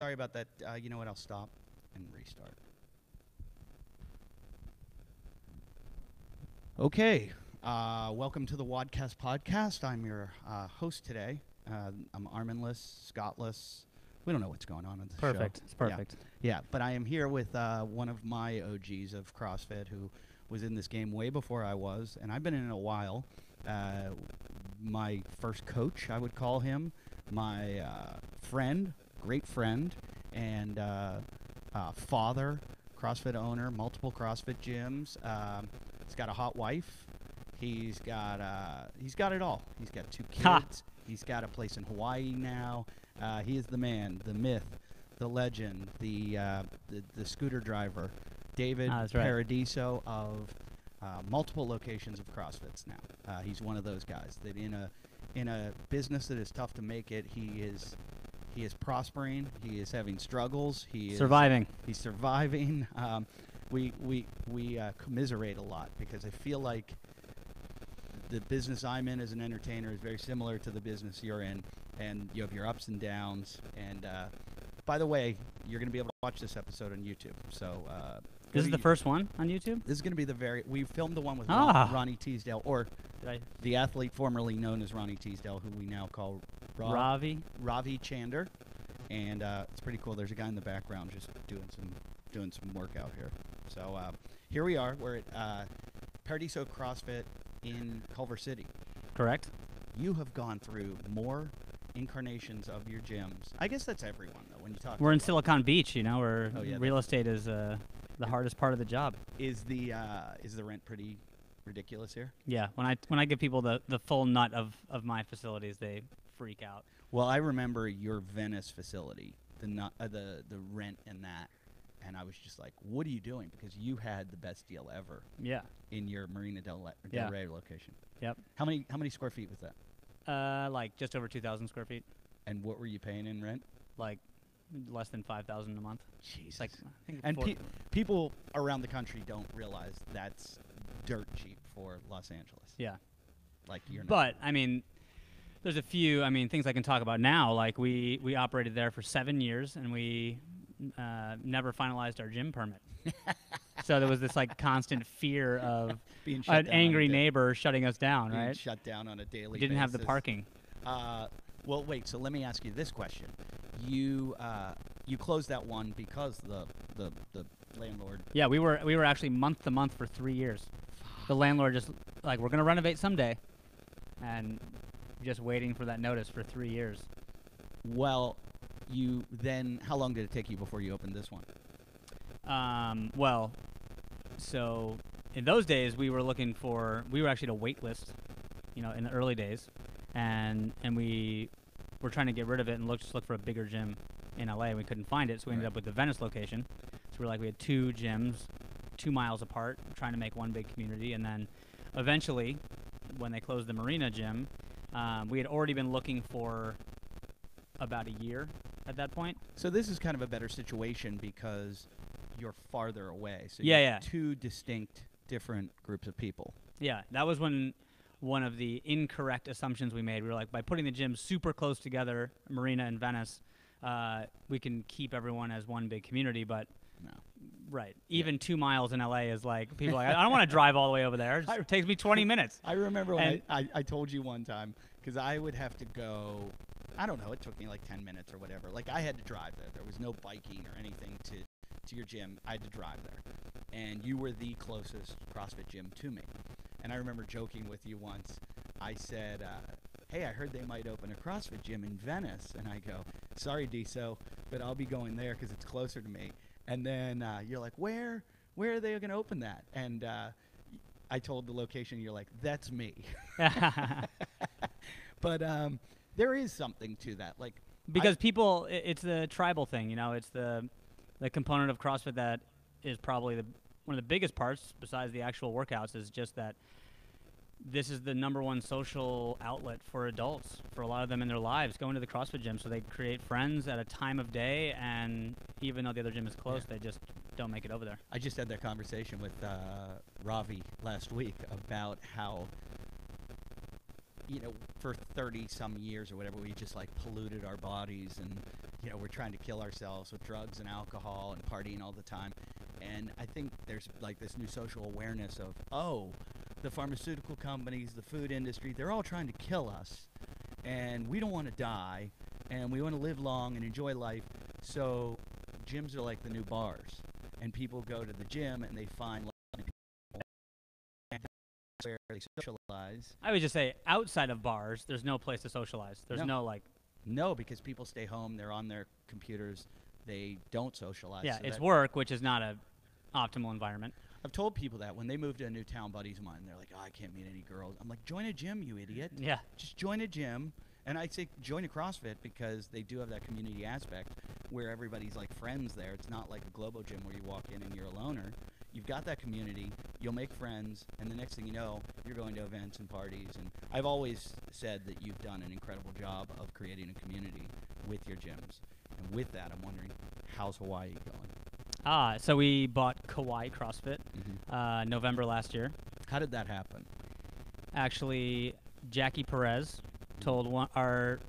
Sorry about that. You know what? I'll stop and restart. Okay. Welcome to the WODcast podcast. I'm your host today. I'm Arminless, Scottless. We don't know what's going on in the show. Perfect. It's perfect. Yeah, but I am here with one of my OGs of CrossFit who was in this game way before I was, and I've been in it a while. My first coach, I would call him, my friend, great friend, and father, CrossFit owner, multiple CrossFit gyms. He's got a hot wife. He's got it all. He's got 2 kids. Ha! He's got a place in Hawaii now. He is the man, the myth, the legend, the scooter driver, David Paradiso of multiple locations of CrossFits now. He's one of those guys that in a business that is tough to make it, he is prospering. He is having struggles. Surviving. He's surviving. We commiserate a lot because I feel like the business I'm in as an entertainer is very similar to the business you're in, and you have your ups and downs. And by the way, you're going to be able to watch this episode on YouTube. So this is the first one on YouTube? This is going to be we filmed the one with Ronnie Teasdale, or the athlete formerly known as Ronnie Teasdale, who we now call Ravi Chander. And it's pretty cool. There's a guy in the background just doing some workout here. So here we are. We're at Paradiso CrossFit in Culver City. Correct. You have gone through more incarnations of your gyms. I guess that's everyone, though, when you talk. We're in Silicon Beach, where real estate is the hardest part of the job. Is the rent pretty ridiculous here? Yeah. When I give people the full nut of my facilities, they freak out. Well, I remember your Venice facility, the rent in that. And I was just like, what are you doing? Because you had the best deal ever. Yeah. In your Marina Del Rey location. Yep. How many square feet was that? Like just over 2,000 square feet. And what were you paying in rent? Like less than $5,000 a month. Jesus. Like, I think and people around the country don't realize that's dirt cheap for Los Angeles. Yeah. Like you're not. But I mean, there's a few things I can talk about now. Like we operated there for 7 years, and we never finalized our gym permit. So there was this constant fear of an angry neighbor shutting us down, being right? Shut down on a daily basis. We didn't have the parking. Well, wait. So let me ask you this question: You closed that one because the landlord. Yeah, we were actually month to month for 3 years. The landlord just we're gonna renovate someday, and just waiting for that notice for 3 years. Well, how long did it take you before you opened this one? Well, so in those days we were actually at a wait list, in the early days, and we were trying to get rid of it and look for a bigger gym in LA. We couldn't find it, so we ended up with the Venice location. So we had 2 gyms 2 miles apart, trying to make one big community, and then eventually when they closed the Marina gym, we had already been looking for about a year at that point. So this is kind of a better situation because you're farther away. So you have 2 distinct, different groups of people. Yeah, that was one of the incorrect assumptions we made. We were like, by putting the gyms super close together, Marina and Venice, we can keep everyone as one big community, but no. Right. Even 2 miles in LA is people are like, I don't want to drive all the way over there. It takes me 20 minutes. I remember when I told you one time, because I would have to go, I don't know, it took me 10 minutes or whatever. I had to drive there. There was no biking or anything to your gym. I had to drive there. And you were the closest CrossFit gym to me. And I remember joking with you once. I said, hey, I heard they might open a CrossFit gym in Venice. And I go, sorry, Diso, but I'll be going there because it's closer to me. And then you're like, where are they going to open that? And I told the location. You're like, that's me. But there is something to that. Because people, it's the tribal thing, it's the component of CrossFit that is probably one of the biggest parts, besides the actual workouts, is just that this is the #1 social outlet for adults, for a lot of them in their lives, going to the CrossFit gym. So they create friends at a time of day, and even though the other gym is close, they just don't make it over there. I just had that conversation with Ravi last week about how, for 30 some years or whatever, we just polluted our bodies we're trying to kill ourselves with drugs and alcohol and partying all the time. And I think there's like this new social awareness of, oh, the pharmaceutical companies, the food industry, they're all trying to kill us, and we don't want to die, and we want to live long and enjoy life. So gyms are like the new bars, and people go to the gym and they find people where they socialize. I would just say outside of bars, there's no place to socialize. There's no like. No, because people stay home. They're on their computers. They don't socialize. Yeah, so it's work, which is not a optimal environment. I've told people that when they move to a new town, buddies of mine, they're like, oh, I can't meet any girls. I'm like, join a gym, you idiot. Yeah. Just join a gym. And I say join a CrossFit because they do have that community aspect where everybody's like friends there. It's not like a Globo gym where you walk in and you're a loner. You've got that community. You'll make friends. And the next thing you know, you're going to events and parties. And I've always said that you've done an incredible job of creating a community with your gyms. And with that, I'm wondering, how's Hawaii going? So we bought Kauai CrossFit November last year. How did that happen? Actually, Jackie Perez told our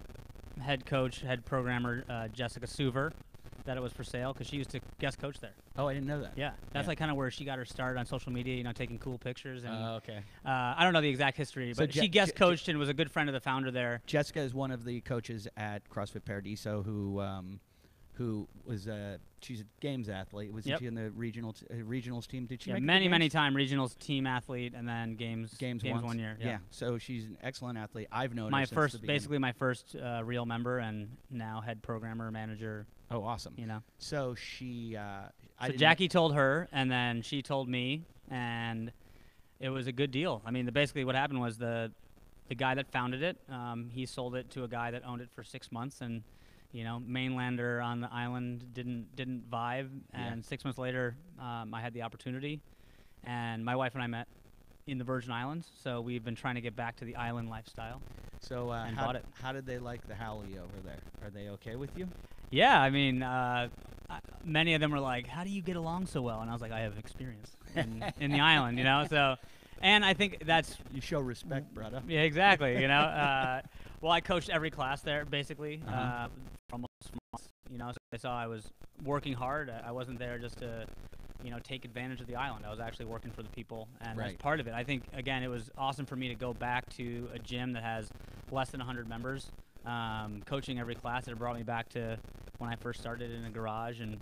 head coach, head programmer, Jessica Suver, that it was for sale because she used to guest coach there. Oh, I didn't know that. Yeah, that's like kind of where she got her start on social media, taking cool pictures. And okay. I don't know the exact history, So but she guest coached and was a good friend of the founder there. Jessica is one of the coaches at CrossFit Paradiso who was she's a games athlete. Was she in the regionals team? Did she make many time regionals team athlete and then games 1 year. Yeah. So she's an excellent athlete. I've known my her first since the basically my first real member and now head programmer manager. Oh, awesome. So she so Jackie told her and then she told me and it was a good deal. I mean, basically what happened was the guy that founded it, he sold it to a guy that owned it for 6 months and mainlander on the island didn't vibe, and 6 months later, I had the opportunity, and my wife and I met in the Virgin Islands, so we've been trying to get back to the island lifestyle. So how did they like the Howley over there? Are they okay with you? Yeah, I mean, many of them were like, "How do you get along so well?" And I was like, "I have experience in the island, So, and I think that's you show respect, brother. Yeah, exactly. Well, I coached every class there basically. For months, so they saw I was working hard. I wasn't there just to, take advantage of the island. I was actually working for the people, and that's part of it. I think, again, it was awesome for me to go back to a gym that has less than 100 members, coaching every class. It brought me back to when I first started in a garage, and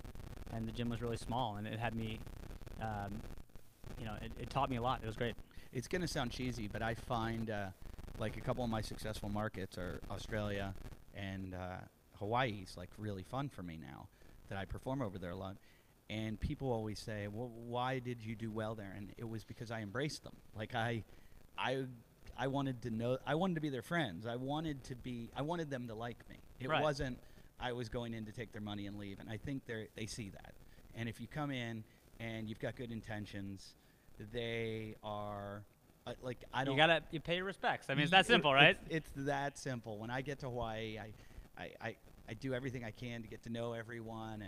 the gym was really small, and it had me, it taught me a lot. It was great. It's going to sound cheesy, but I find like a couple of my successful markets are Australia and Hawaii's like really fun for me now that I perform over there a lot. And people always say, well, why did you do well there? And it was because I embraced them. Like I wanted to be their friends. I wanted them to like me. It wasn't I was going in to take their money and leave. And I think they see that. And if you come in and you've got good intentions, they are like I don't. You pay your respects. I mean, it's that simple, right? It's that simple. When I get to Hawaii, I do everything I can to get to know everyone,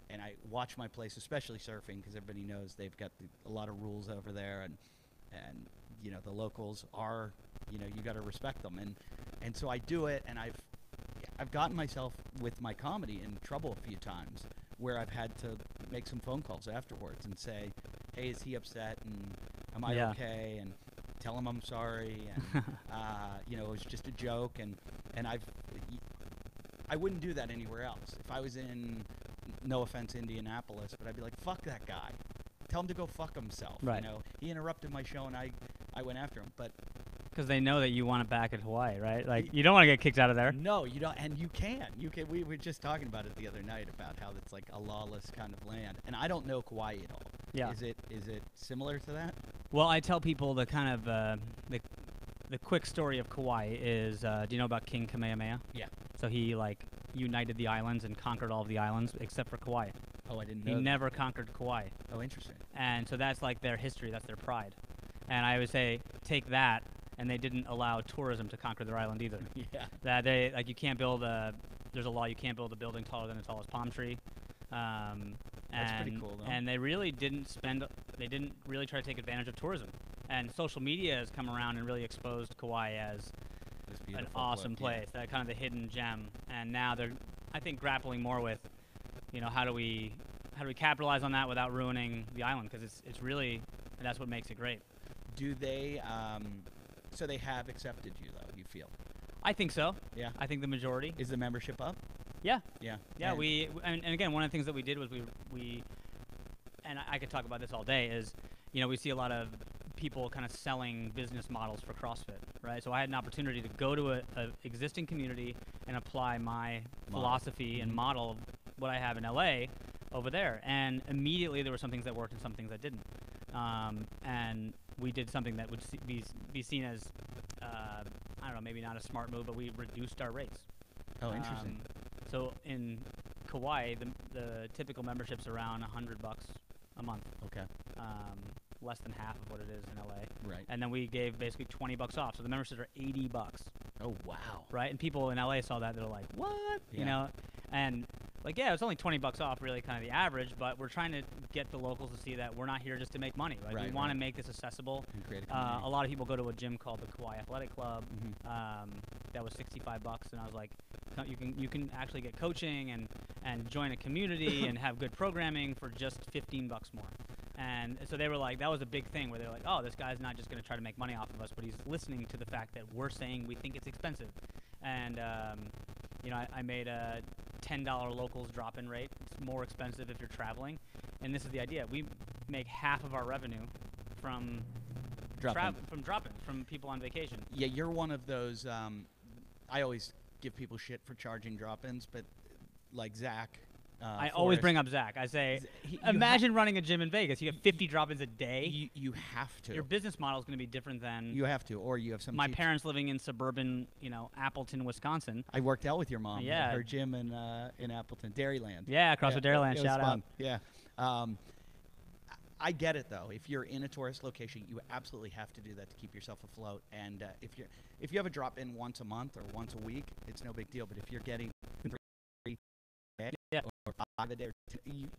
and I watch my place, especially surfing, because everybody knows they've got a lot of rules over there, and the locals are, you got to respect them, and so I do it, and I've gotten myself with my comedy in trouble a few times where I've had to make some phone calls afterwards and say, hey, is he upset, and am I okay, and tell him I'm sorry, and it was just a joke, and I wouldn't do that anywhere else. If I was in, no offense, Indianapolis, but I'd be like, fuck that guy. Tell him to go fuck himself. Right. He interrupted my show, and I went after him. But because they know that you want it back at Hawaii, right? Like, you don't want to get kicked out of there. No, you don't, and you can. We were just talking about it the other night about how it's like a lawless kind of land, and I don't know Kauai at all. Yeah. Is it similar to that? Well, I tell people the kind of the quick story of Kauai is, do you know about King Kamehameha? Yeah. So he united the islands and conquered all of the islands except for Kauai. Oh, I didn't know. He never conquered Kauai. Oh, interesting. And so that's like their history, that's their pride. And I would say take that, and they didn't allow tourism to conquer their island either. Yeah. That they you can't build there's a law you can't build a building taller than the tallest palm tree. That's pretty cool, though. And they really didn't really try to take advantage of tourism. And social media has come around and really exposed Kauai as an awesome place, that kind of the hidden gem. And now I think grappling more with, how do we capitalize on that without ruining the island? Because it's really, that's what makes it great. Do they? So they have accepted you, though. You feel? I think so. Yeah. I think the majority. Is the membership up? Yeah. Yeah. Yeah. And again, one of the things that we did was we and I could talk about this all day, is, we see a lot of people kind of selling business models for CrossFit, right? So I had an opportunity to go to a existing community and apply my philosophy and model of what I have in LA over there. And immediately there were some things that worked and some things that didn't. And we did something that would be seen as, I don't know, maybe not a smart move, but we reduced our rates. Oh, interesting. So in Kauai, the typical membership's around $100 a month. Okay. Less than half of what it is in LA. Right. And then we gave basically $20 off. So the memberships are $80. Oh, wow. Right? And people in LA saw that, they're like, what? Yeah. And like, yeah, it's only $20 off, really kind of the average, but we're trying to get the locals to see that we're not here just to make money. Right? We want to make this accessible. And create a community. A lot of people go to a gym called the Kauai Athletic Club. That was $65, and I was like, you can actually get coaching and join a community and have good programming for just $15 more. And so they were like, that was a big thing where they're like, oh, this guy's not just going to try to make money off of us, but he's listening to the fact that we're saying we think it's expensive. And I made a $10 locals drop-in rate. It's more expensive if you're traveling. And this is the idea. We make half of our revenue from drop-ins, from people on vacation. Yeah, you're one of those. I always give people shit for charging drop-ins, but like Zach. I always bring up Zach. I say, imagine running a gym in Vegas. You get 50 drop-ins a day. You have to. Your business model is going to be different than... You have to, or you have some... My parents living in suburban, Appleton, Wisconsin. I worked out with your mom. Yeah. Her gym in Appleton, Dairyland. Yeah, CrossFit Dairyland. Shout out. Yeah. I get it, though. If you're in a tourist location, you absolutely have to do that to keep yourself afloat. And if you have a drop-in once a month or once a week, it's no big deal. But if you're getting... or 5 a day,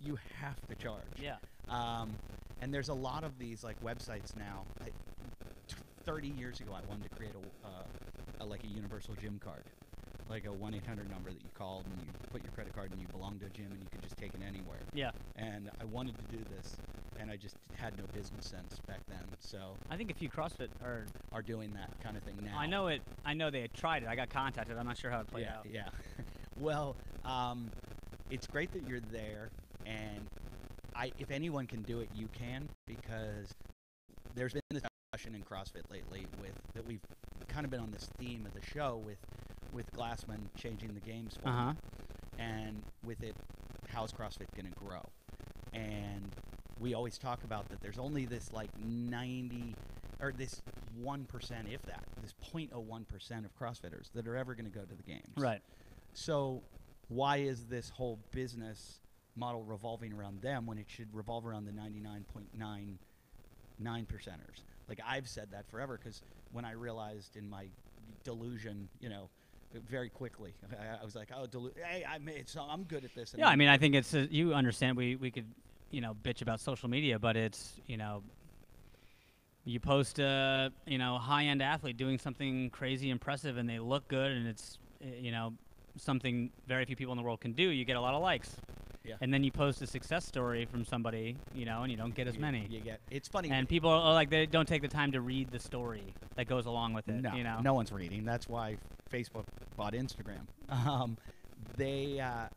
you have to charge. Yeah. And there's a lot of these like websites now. 30 years ago, I wanted to create a universal gym card, like a 1-800 number that you called and you put your credit card and you belong to a gym and you could just take it anywhere. Yeah. And I wanted to do this, and I just had no business sense back then. So I think a few CrossFit are doing that kind of thing now. I know they had tried it. I got contacted. I'm not sure how it played out. Yeah. Well, it's great that you're there, and if anyone can do it, you can, because there's been this discussion in CrossFit lately that we've kind of been on this theme of the show with Glassman changing the games format, and with it, how's CrossFit going to grow? And we always talk about that there's only this like 90 or this 1%, if that, this 0.01% of CrossFitters that are ever going to go to the games. Right. So why is this whole business model revolving around them when it should revolve around the 99.99 percenters? Like, I've said that forever, because when I realized in my delusion, very quickly, I was like, oh, hey, I'm good at this. And yeah, I mean, I think it's you understand. We could bitch about social media, but it's you post a high-end athlete doing something crazy impressive, and they look good, and it's something very few people in the world can do. You get a lot of likes. Yeah. And then you post a success story from somebody, and you don't get as many. It's funny. And people are like, they don't take the time to read the story that goes along with it. No, no one's reading. That's why Facebook bought Instagram. I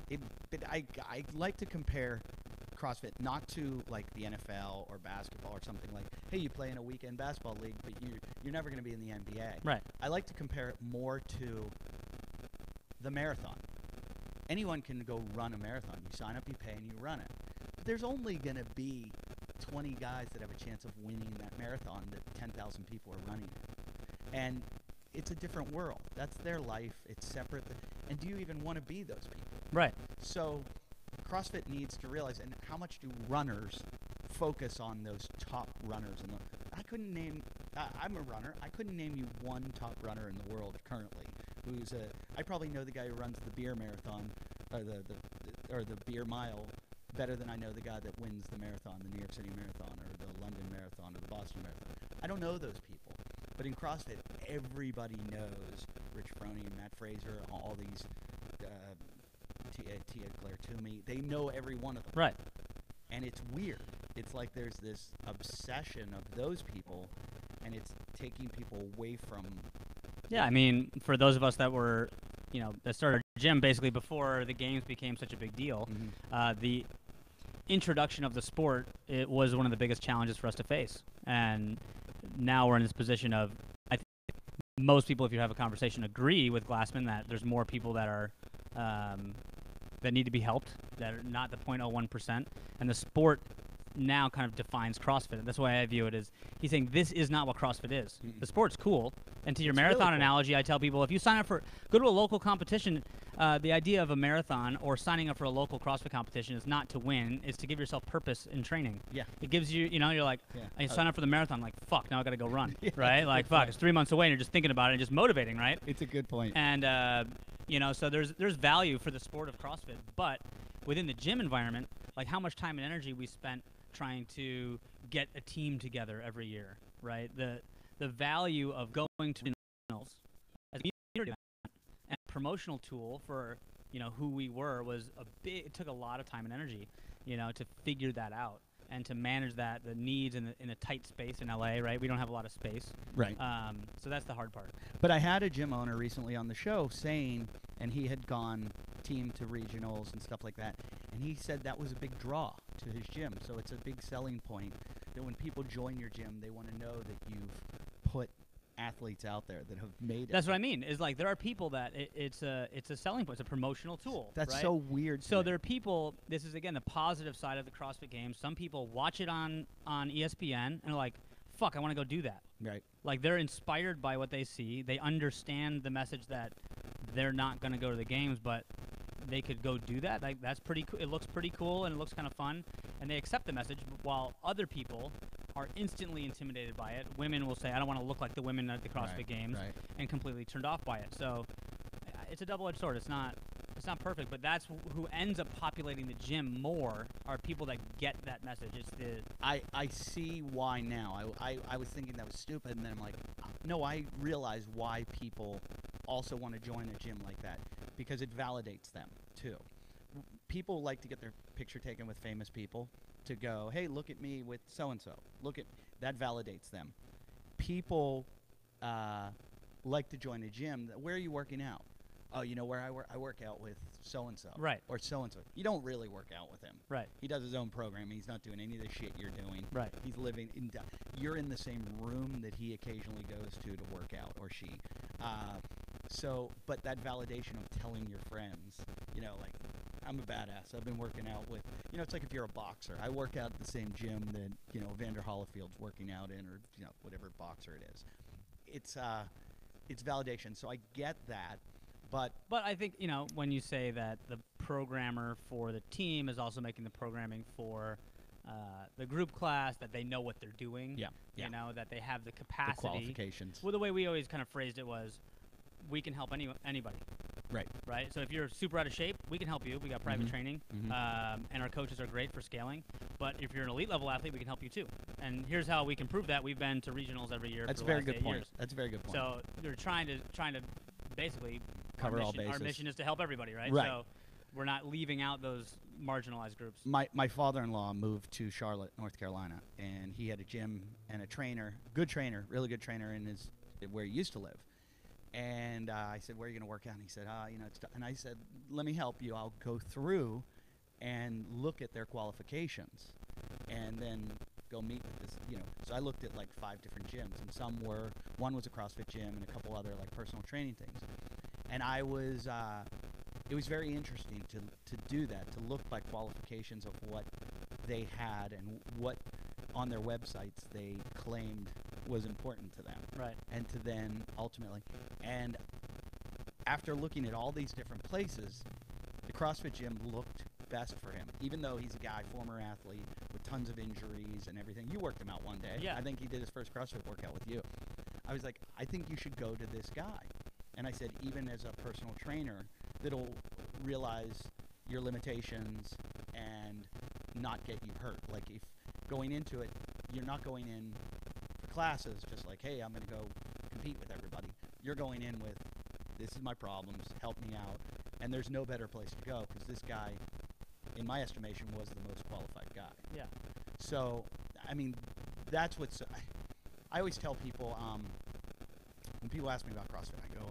like to compare CrossFit not to like the NFL or basketball or something like, hey, you play in a weekend basketball league, but you're never going to be in the NBA. Right. I like to compare it more to the marathon. Anyone can go run a marathon. You sign up, you pay, and you run it. But there's only going to be 20 guys that have a chance of winning that marathon that 10,000 people are running it. And it's a different world. That's their life. It's separate. And do you even want to be those people? Right. So CrossFit needs to realize, and how much do runners focus on those top runners? And I'm a runner. I couldn't name you one top runner in the world currently. I probably know the guy who runs the beer marathon, or the beer mile, better than I know the guy that wins the marathon, the New York City Marathon, or the London Marathon, or the Boston Marathon. I don't know those people. But in CrossFit, everybody knows Rich Froning and Matt Fraser, all these Tia Claire Toomey. They know every one of them. Right. And it's weird. It's like there's this obsession of those people, and it's taking people away from. Yeah, I mean, for those of us that were, that started our gym basically before the games became such a big deal, the introduction of the sport, it was one of the biggest challenges for us to face. And now we're in this position of, I think most people, if you have a conversation, agree with Glassman that there's more people that are that need to be helped, that are not the 0.01%, and the sport now kind of defines CrossFit. That's why I view it as, he's saying this is not what CrossFit is. The sport's cool. And to your marathon really cool. analogy, I tell people, if you sign up go to a local competition, the idea of a marathon or signing up for a local CrossFit competition is not to win, it's to give yourself purpose in training. Yeah. It gives you, you're like, I sign up for the marathon, like, fuck, now I got to go run, Yeah, right? Like, fuck, it's 3 months away and you're just thinking about it and just motivating, right? It's a good point. And, so there's value for the sport of CrossFit, but within the gym environment, like how much time and energy we spent trying to get a team together every year, right? The value of going to regionals as a community event and a promotional tool for, who we were was it took a lot of time and energy, to figure that out and to manage that, the needs in a tight space in LA, right? We don't have a lot of space. Right. So that's the hard part. But I had a gym owner recently on the show saying, and he had gone team to regionals and stuff like that, and he said that was a big draw to his gym. So it's a big selling point that when people join your gym, they want to know that you've put athletes out there that have made it. That's what I mean. Is like there are people that it's a selling point. It's a promotional tool. That's right? so weird. So there are people. This is again the positive side of the CrossFit Games. Some people watch it on ESPN and are like, "Fuck, I want to go do that." Right. Like they're inspired by what they see. They understand the message that they're not going to go to the games, but they could go do that. Like that's pretty cool. It looks pretty cool and it looks kind of fun, and they accept the message. While other people are instantly intimidated by it. Women will say, "I don't want to look like the women at the CrossFit Games," and completely turned off by it. So it's a double-edged sword. It's not perfect, but that's who ends up populating the gym more are people that get that message. It's the I see why now. I was thinking that was stupid, and then I'm like, no, I realize why people also want to join a gym like that, because it validates them too. People like to get their picture taken with famous people, to go, hey, look at me with so-and-so. That validates them. People like to join a gym. Where are you working out? Oh, where I work? I work out with so-and-so. Right. Or so-and-so. You don't really work out with him. Right. He does his own programming. He's not doing any of the shit you're doing. Right. He's living in... You're in the same room that he occasionally goes to work out, or she. But that validation of telling your friends, like, I'm a badass. I've been working out with, it's like if you're a boxer. I work out at the same gym that, Evander Holyfield's working out in, or, whatever boxer it is. It's validation. So I get that, but I think, when you say that the programmer for the team is also making the programming for the group class, that they know what they're doing. Yeah. That they have the capacity. The qualifications. Well, the way we always kind of phrased it was, we can help anybody. Right. So if you're super out of shape, we can help you. We got private training, and our coaches are great for scaling. But if you're an elite level athlete, we can help you too. And here's how we can prove that. We've been to regionals every year. That's for a the very last good 8 point. years. That's a very good point. So they're trying to basically cover all bases. Our mission is to help everybody, right? Right. So we're not leaving out those marginalized groups. My father-in-law moved to Charlotte, North Carolina, and he had a gym and a trainer, really good trainer in where he used to live. And I said, where are you going to work out? And he said, and I said, let me help you. I'll go through and look at their qualifications and then go meet with this, So I looked at like 5 different gyms, and one was a CrossFit gym and a couple other like personal training things. And it was very interesting to do that, to look by qualifications of what they had and what on their websites they claimed was important to them. Right. And to then ultimately, and after looking at all these different places, the CrossFit gym looked best for him, even though he's a guy, former athlete with tons of injuries and everything. You worked him out one day. Yeah. I think he did his first CrossFit workout with you. I was like, I think you should go to this guy. And I said, even as a personal trainer, that'll realize your limitations and not get you hurt. Like if going into it, you're not going in for classes just like, hey, I'm going to go compete with everybody. You're going in with, this is my problems, help me out. And there's no better place to go because this guy, in my estimation, was the most qualified guy. Yeah. So, I mean, that's what's. I always tell people when people ask me about CrossFit, I go,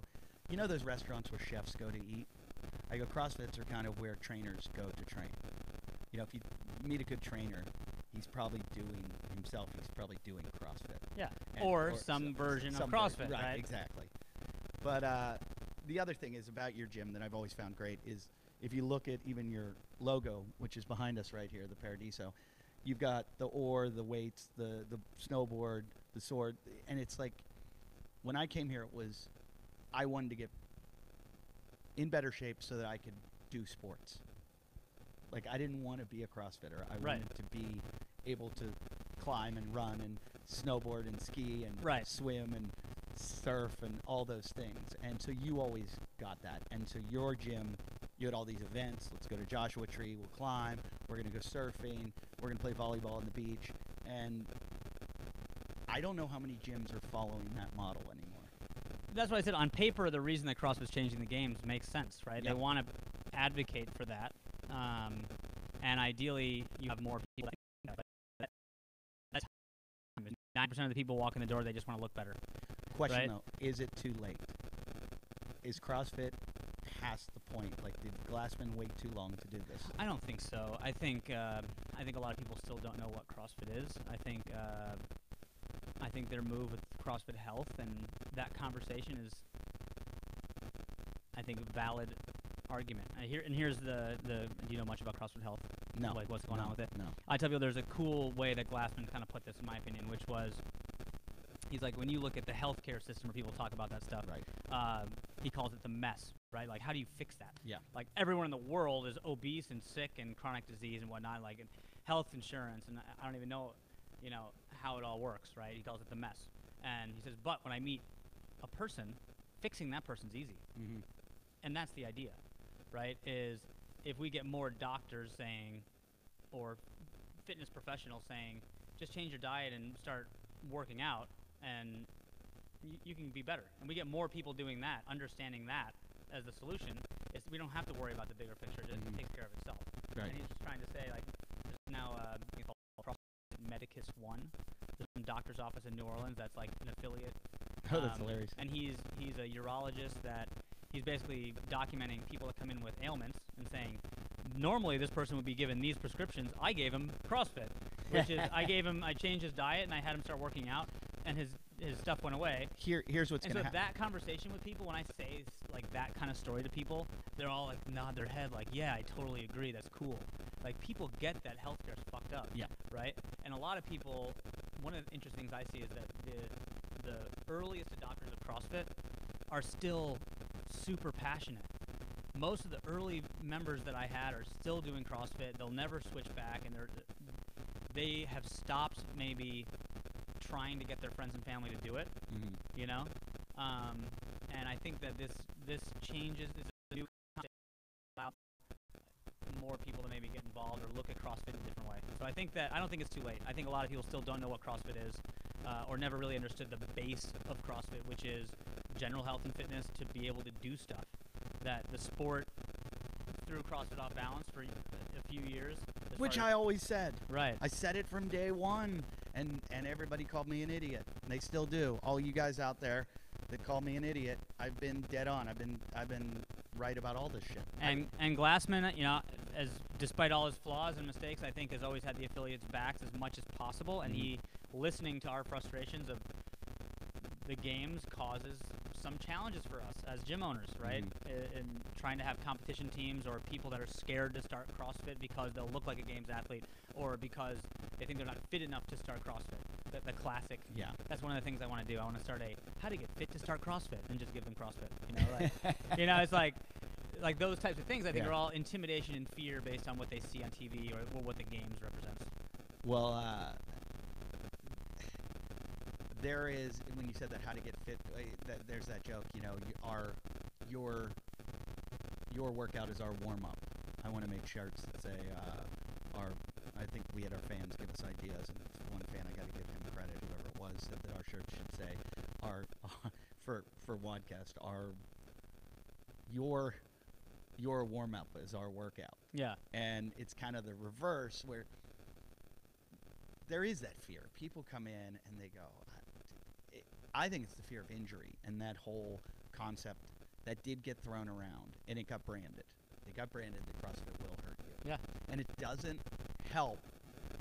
you know those restaurants where chefs go to eat? I go, CrossFits are kind of where trainers go to train. You know, if you meet a good trainer, he's probably doing himself. He's probably doing CrossFit. Yeah. Or some version of CrossFit, right? Exactly. But the other thing is about your gym that I've always found great is if you look at even your logo, which is behind us right here, the Paradiso, you've got the oar, the weights, the snowboard, the sword, and it's like when I came here, it was I wanted to get in better shape so that I could do sports. Like I didn't want to be a CrossFitter. I wanted to be able to climb and run and snowboard and ski and swim and surf and all those things. And so you always got that. And so your gym, you had all these events. Let's go to Joshua Tree. We'll climb. We're going to go surfing. We're going to play volleyball on the beach. And I don't know how many gyms are following that model anymore. That's why I said on paper, the reason that CrossFit's changing the games makes sense, right? Yep. They want to advocate for that. And ideally, you have more people. That's 9% of the people walk in the door, they just want to look better. Question though, is it too late? Is CrossFit past the point? Like, did Glassman wait too long to do this? I don't think so. I think a lot of people still don't know what CrossFit is. I think their move with CrossFit Health and that conversation is, I think, a valid argument. Here's the. Do you know much about CrossFit Health? No. Like what's going on with it? No. I tell people there's a cool way that Glassman kind of put this, in my opinion, which was, he's like, when you look at the healthcare system where people talk about that stuff, he calls it the mess, right? Like, how do you fix that? Yeah. Like, everyone in the world is obese and sick and chronic disease and whatnot, like, and health insurance, and I don't even know, how it all works, right? He calls it the mess. And he says, but when I meet a person, fixing that person's easy. Mm-hmm. And that's the idea, right? Is if we get more doctors saying, or fitness professionals saying, just change your diet and start working out, and you can be better. And we get more people doing that, understanding that as the solution. We don't have to worry about the bigger picture. It just takes care of itself. Right. And he's just trying to say, like, there's now called Medicus One. There's some doctor's office in New Orleans that's like an affiliate. Oh, that's hilarious. And he's a urologist that he's basically documenting people that come in with ailments and saying, normally this person would be given these prescriptions. I gave him CrossFit, which is I changed his diet and I had him start working out, and his stuff went away. Here's what's going to happen. That conversation with people, when I say like that kind of story to people, they're all like nod their head like, yeah, I totally agree. That's cool. Like, people get that healthcare's fucked up. Yeah. Right? And a lot of people, one of the interesting things I see is that the earliest adopters of CrossFit are still super passionate. Most of the early members that I had are still doing CrossFit. They'll never switch back, and they have stopped maybe trying to get their friends and family to do it. Mm-hmm. And I think that this changes. This is a new concept, allow more people to maybe get involved or look at CrossFit in a different way. So I don't think it's too late. I think a lot of people still don't know what CrossFit is, or never really understood the base of CrossFit, which is general health and fitness, to be able to do stuff that the sport threw CrossFit off balance for a few years. Which I always said. Right. I said it from day one, and everybody called me an idiot. And they still do. All you guys out there that call me an idiot, I've been dead on. I've been right about all this shit. And Glassman, as despite all his flaws and mistakes, I think has always had the affiliates' backs as much as possible, and he, listening to our frustrations of the games, causes some challenges for us as gym owners, right? In trying to have competition teams or people that are scared to start CrossFit because they'll look like a games athlete, or because they think they're not fit enough to start CrossFit. The classic. Yeah. That's one of the things I want to do. I want to start how to get fit to start CrossFit, and just give them CrossFit. It's like those types of things. I think are all intimidation and fear based on what they see on TV or what the games represents. Well, there is, when you said that, how to get fit, there's that joke, your workout is our warm-up. I want to make shirts that say, I think we had our fans give us ideas, and one fan, I got to give him credit, whoever it was, said that our shirts should say, for WODcast, your your warm up is our workout. Yeah. And it's kind of the reverse where there is that fear. People come in and they go, I think it's the fear of injury and that whole concept that did get thrown around and it got branded. It got branded that CrossFit will hurt you. Yeah. And it doesn't help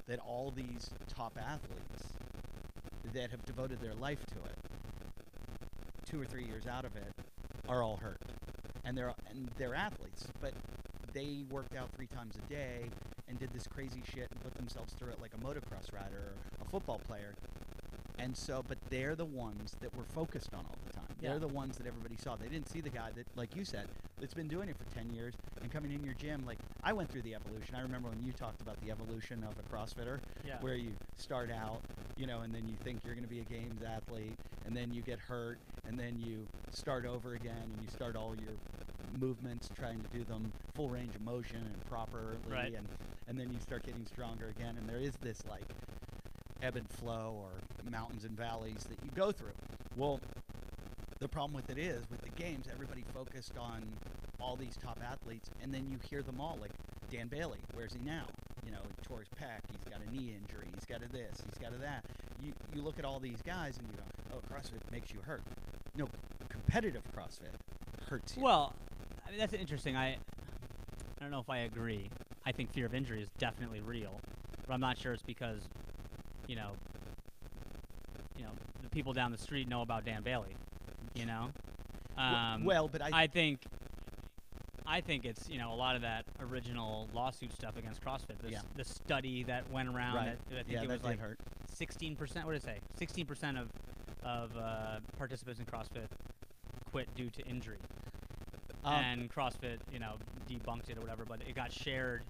that all these top athletes that have devoted their life to it, 2 or 3 years out of it, are all hurt. And they're athletes, but they worked out 3 times a day and did this crazy shit and put themselves through it like a motocross rider or a football player. And so, but they're the ones that we're focused on all the time. Yeah. They're the ones that everybody saw. They didn't see the guy that, like you said, that's been doing it for 10 years and coming in your gym. Like, I went through the evolution. I remember when you talked about the evolution of a CrossFitter, Yeah. where you start out, you know, and then you think you're going to be a games athlete, and then you get hurt, and then you start over again, and you start all your movements, trying to do them full range of motion and properly, Right. and then you start getting stronger again, and there is this, like, ebb and flow or mountains and valleys that you go through. Well, the problem with it is, with the games, everybody focused on all these top athletes, and then you hear them all, like Dan Bailey, where's he now? You know, he tore his pec, he's got a knee injury, he's got a this, he's got a that. You look at all these guys and you go, oh, CrossFit makes you hurt. No, competitive CrossFit hurts you. Well, I mean, that's interesting. I don't know if I agree. I think fear of injury is definitely real, but I'm not sure it's because, you know, the people down the street know about Dan Bailey. You know. Well, but I think it's, you know, a lot of that original lawsuit stuff against CrossFit. The study that went around. Right. That, I think Yeah, it that was did like hurt. 16%. What did it say? 16% of participants in CrossFit quit due to injury. And CrossFit, you know, debunked it or whatever, but it got shared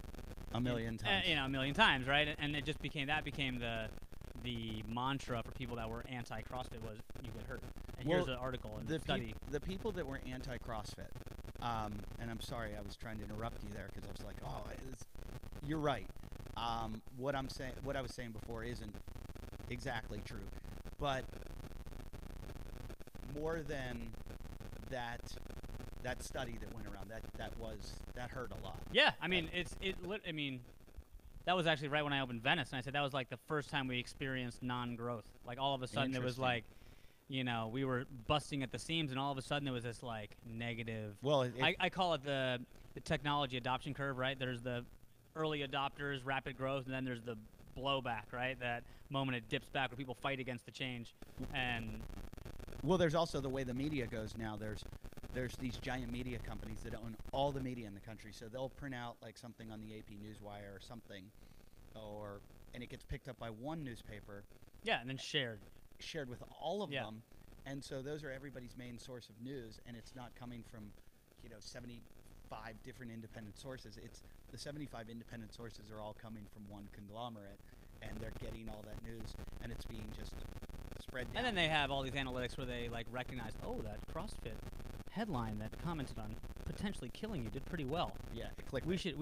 a million times. You know, a million times, right? And it just became the mantra for people that were anti-CrossFit was you get hurt. And here's an article and study. The people that were anti-CrossFit, and I'm sorry, I was trying to interrupt you there because I was like, oh, you're right. What I was saying before isn't exactly true, but more than that study that went around, that hurt a lot. Yeah, I mean, that was actually right when I opened Venice, and I said that was like the first time we experienced non-growth. Like all of a sudden, it was like, you know, we were busting at the seams, and all of a sudden there was this like negative. Well, I call it the technology adoption curve, right? There's the early adopters, rapid growth, and then there's the blowback, right? That moment it dips back where people fight against the change, and well, there's also the way the media goes now. There's these giant media companies that own all the media in the country, so they'll print out like something on the AP Newswire or something, and it gets picked up by one newspaper. Yeah, and then shared with all of them, and so those are everybody's main source of news, and it's not coming from, 75 different independent sources. It's the 75 independent sources are all coming from one conglomerate, and they're getting all that news, and it's being just spread down. And then they have all these analytics where they like recognize, oh, that CrossFit headline that commented on potentially killing you did pretty well. Yeah, click. We should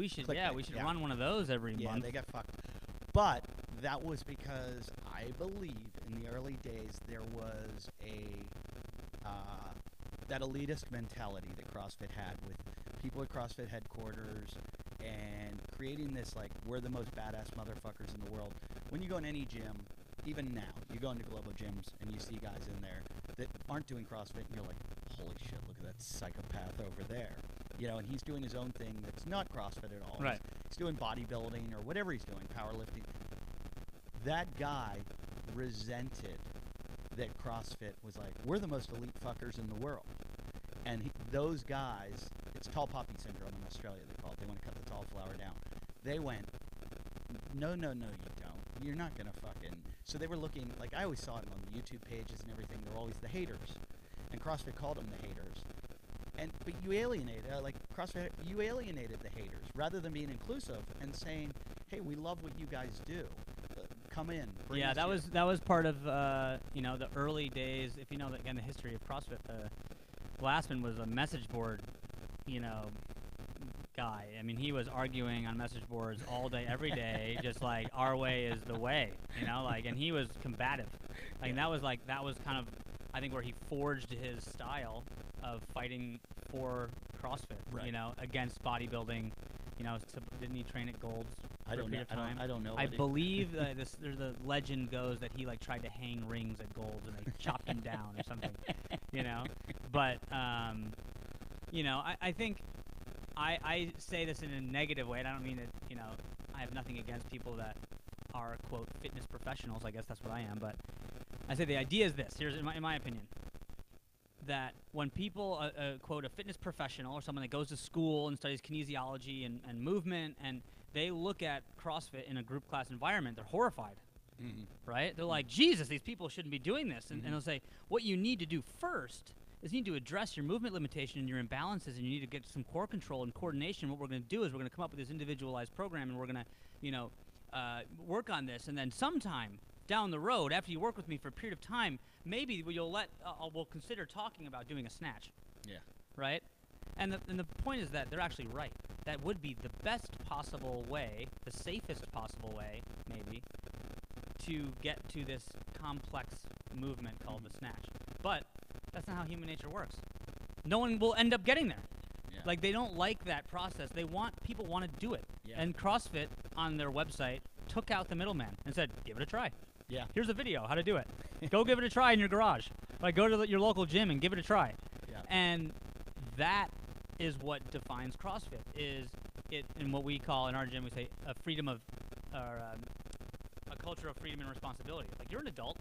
run one of those every month. Yeah, they got fucked. But that was because I believe in the early days there was that elitist mentality that CrossFit had with people at CrossFit headquarters and creating this like we're the most badass motherfuckers in the world. When you go in any gym, even now, you go into global gyms and you see guys in there that aren't doing CrossFit and you're like, holy shit, look at that psychopath over there. And he's doing his own thing that's not CrossFit at all. Right. He's doing bodybuilding or whatever he's doing, powerlifting. That guy resented that CrossFit was like, we're the most elite fuckers in the world. And those guys, it's tall poppy syndrome in Australia, they call it. They want to cut the tall flower down. They went, no, you don't. You're not going to fucking... So they were looking, like I always saw it on the YouTube pages and everything, they're always the haters. And CrossFit called them the haters. But you alienated, CrossFit, you alienated the haters rather than being inclusive and saying, hey, we love what you guys do. Come in. Yeah, that was part of the early days. If you know again the history of CrossFit, Glassman was a message board, guy. I mean, he was arguing on message boards all day, every day, just like our way is the way, and he was combative. Like that was kind of, I think, where he forged his style of fighting for CrossFit. Right. You know, against bodybuilding. You know, didn't he train at Gold's? I don't know. I don't know. I believe there's a legend goes that he like tried to hang rings at Gold's and they chopped him down or something. You know, but you know, I think I say this in a negative way, and I don't mean that, you know, I have nothing against people that are, quote, fitness professionals. I guess that's what I am. But I say the idea is this. Here's, in my opinion, that when people, quote, a fitness professional or someone that goes to school and studies kinesiology and movement, and they look at CrossFit in a group class environment, they're horrified. Mm-hmm. Right? They're like, Jesus, these people shouldn't be doing this. And they'll say, what you need to do first is you need to address your movement limitation and your imbalances, and you need to get some core control and coordination. What we're going to do is we're going to come up with this individualized program, and we're going to, you know, work on this. And then sometime down the road, after you work with me for a period of time, maybe we'll consider talking about doing a snatch. Yeah. Right? And the point is that they're actually right. That would be the best possible way, the safest possible way, maybe, to get to this complex movement called the snatch. But that's not how human nature works. No one will end up getting there. Yeah. Like, they don't like that process. People want to do it. Yeah. And CrossFit on their website took out the middleman and said, give it a try. Yeah. Here's a video how to do it. Go give it a try in your garage. Like, go to your local gym and give it a try. Yeah. And that is what defines CrossFit. Is it in what we call in our gym, we say a freedom of, or a culture of freedom and responsibility. Like, you're an adult.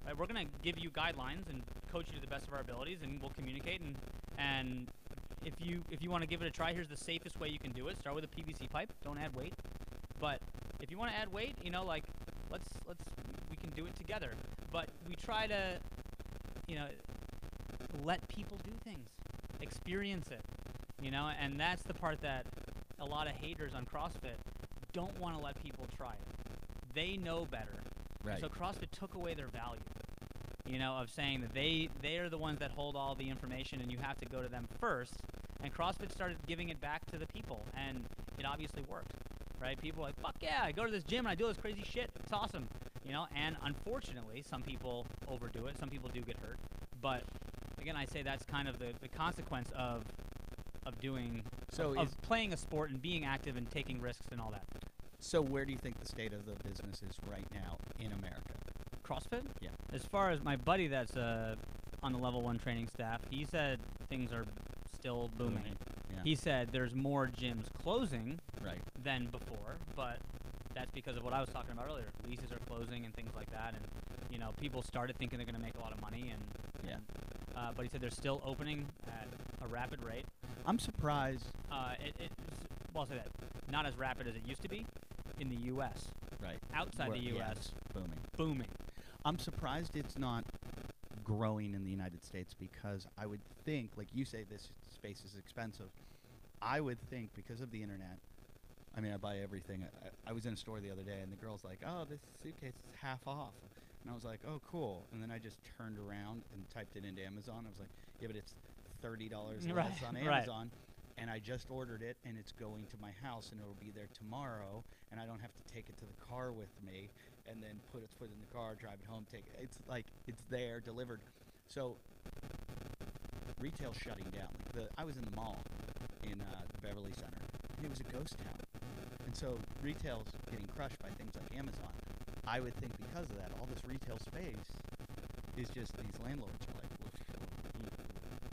Right? We're gonna give you guidelines and coach you to the best of our abilities, and we'll communicate. And if you want to give it a try, here's the safest way you can do it. Start with a PVC pipe. Don't add weight. But if you want to add weight, you know, like we can do it together. But we try to, you know, let people do things, experience it, you know, and that's the part that a lot of haters on CrossFit don't want to let people try it. They know better. Right. So CrossFit took away their value, you know, of saying that they are the ones that hold all the information and you have to go to them first. And CrossFit started giving it back to the people, and it obviously worked, right? People are like, fuck yeah, I go to this gym and I do this crazy shit. It's awesome, you know. And unfortunately, some people overdo it. Some people do get hurt. But again, I say that's kind of the consequence of doing playing a sport and being active and taking risks and all that. So where do you think the state of the business is right now in America? CrossFit? Yeah. As far as my buddy that's on the level 1 training staff, he said things are still booming. Yeah. He said there's more gyms closing Right. than before, but that's because of what I was talking about earlier. Leases are closing and things like that, and you know, people started thinking they're going to make a lot of money, and Yeah. but he said they're still opening at a rapid rate. I'm surprised. Well, I'll say that not as rapid as it used to be in the U.S. Right. Outside the Yeah, U.S., it's booming. booming. I'm surprised it's not growing in the United States, because I would think, like you say, this space is expensive. I would think because of the internet. I mean, I buy everything. I was in a store the other day, and the girl's like, "Oh, this suitcase is half off," and I was like, "Oh, cool." And then I just turned around and typed it into Amazon. I was like, "Yeah, but it's $30 less Right, on right. Amazon." And I just ordered it, and it's going to my house, and it'll be there tomorrow, and I don't have to take it to the car with me, and then put it in the car, drive it home, take it. It's like it's there, delivered. So retail's shutting down. Like I was in the mall in the Beverly Center, and it was a ghost town. And so retail's getting crushed by things like Amazon. I would think because of that, all this retail space is just these landlords are like,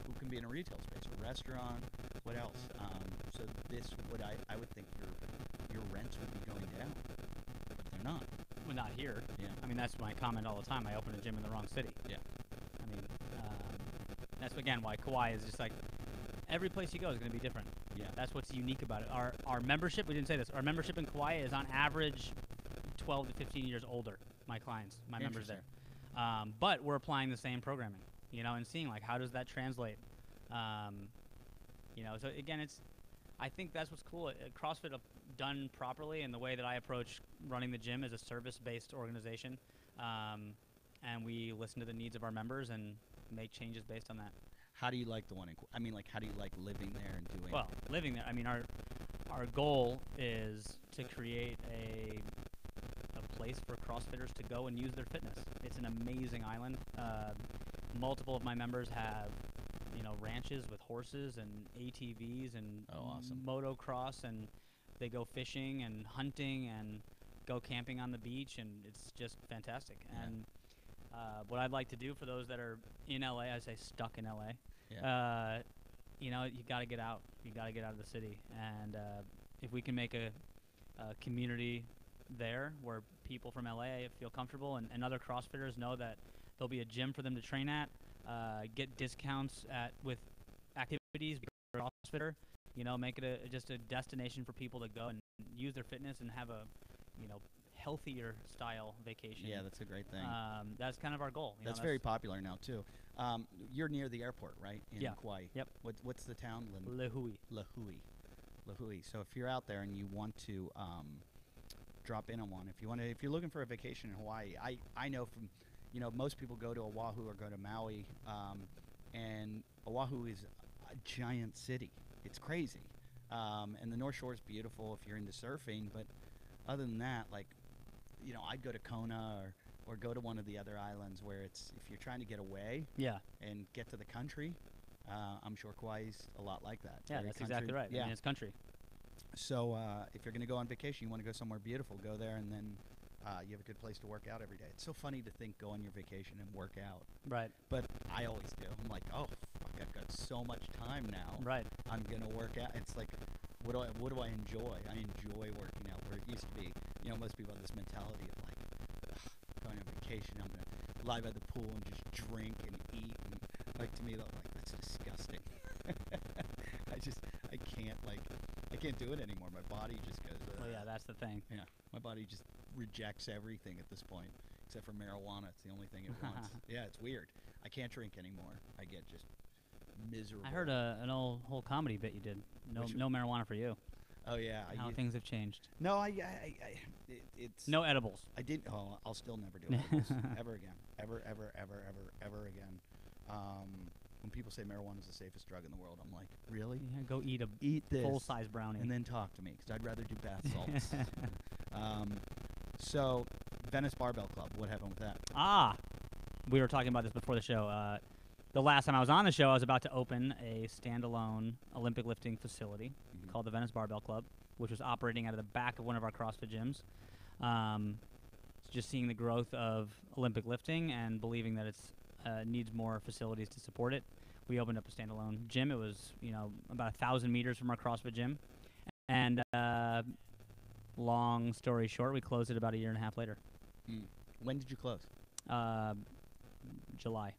who can be in a retail space? A restaurant? What else? So this would I would think your rents would be going down, but they're not. Well, not here. Yeah. I mean, that's my comment all the time. I opened a gym in the wrong city. Yeah. I mean, that's again why Kauai is just like every place you go is going to be different. Yeah. That's what's unique about it. Our membership, we didn't say this. Our membership in Kauai is on average 12 to 15 years older. My clients, my members there. But we're applying the same programming, you know, and seeing like how does that translate. You know, so again, I think that's what's cool. CrossFit done properly, and the way that I approach running the gym is a service-based organization, and we listen to the needs of our members and make changes based on that. How do you like the one? I mean, like, how do you like living there and doing? Well, living there. I mean, our goal is to create a place for CrossFitters to go and use their fitness. It's an amazing island. Multiple of my members have, ranches with horses and ATVs and awesome. motocross, and they go fishing and hunting and go camping on the beach, and it's just fantastic. Yeah. And what I'd like to do for those that are in LA, I say stuck in LA, Yeah. you got to get out. You got to get out of the city, and if we can make a community there where people from LA feel comfortable, and other CrossFitters know that there'll be a gym for them to train at, get discounts with activities, CrossFitter, make it just a destination for people to go and use their fitness and have a, healthier style vacation. Yeah, that's a great thing. That's kind of our goal. That's very popular now too. You're near the airport, right? In Yeah. Kauai. Yep. What's the town? Lehui. Lahui. So if you're out there and you want to drop in on one, if you're looking for a vacation in Hawaii, I know from, most people go to Oahu or go to Maui, and Oahu is a giant city. It's crazy, and the North Shore is beautiful if you're into surfing. But other than that, I'd go to Kona or go to one of the other islands where if you're trying to get away, and get to the country. I'm sure Kauai's a lot like that. Yeah, Very that's country. exactly right. Yeah. I mean, it's country. So if you're going to go on vacation, you want to go somewhere beautiful, go there, and then you have a good place to work out every day. It's so funny to think go on your vacation and work out. Right. But I always do. I'm like, oh, fuck, I've got so much time now. Right. I'm going to work out. It's like, what do I enjoy? I enjoy working out, where it used to be, most people have this mentality of like, going on vacation, I'm going to lie by the pool and just drink and eat. And like, to me, that's disgusting. I can't do it anymore. My body just goes, Well, yeah, that's the thing. yeah, my body just rejects everything at this point, except for marijuana. It's the only thing it wants. Yeah, it's weird. I can't drink anymore. I get just miserable. I heard an old whole comedy bit you did. No marijuana for you. Oh yeah, How things have changed. No, it's No edibles. I didn't. Oh, I'll still never do it ever again. Ever again. When people say marijuana is the safest drug in the world, I'm like, really? Yeah, go eat this full-size brownie. and then talk to me, because I'd rather do bath salts. So, Venice Barbell Club, what happened with that? We were talking about this before the show. The last time I was on the show, I was about to open a standalone Olympic lifting facility called the Venice Barbell Club, which was operating out of the back of one of our CrossFit gyms. Just seeing the growth of Olympic lifting and believing that it's needs more facilities to support it. We opened up a standalone gym. It was, about 1,000 meters from our CrossFit gym. And long story short, we closed it about a year and a half later. When did you close? July.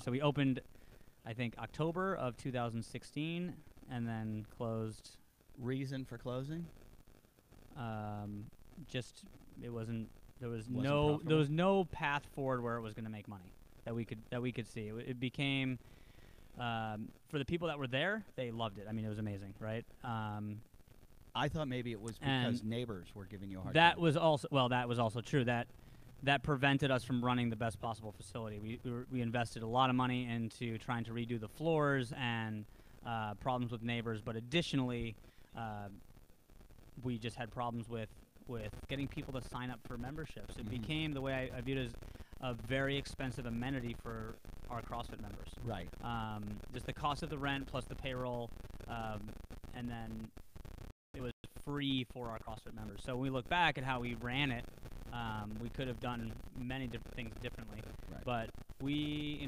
So we opened, I think, October of 2016, and then closed. Reason for closing? Just it wasn't. There was Wasn't there was no path forward where it was going to make money that we could see. It became for the people that were there, they loved it. I mean, it was amazing, right? I thought maybe it was because neighbors were giving you a hard that time. was also true. That prevented us from running the best possible facility. We invested a lot of money into trying to redo the floors and problems with neighbors, but additionally, we just had problems with getting people to sign up for memberships. It became, the way I viewed it, as a very expensive amenity for our CrossFit members. Right. Just the cost of the rent plus the payroll, and then it was free for our CrossFit members. So when we look back at how we ran it, we could have done many different things differently. Right. But we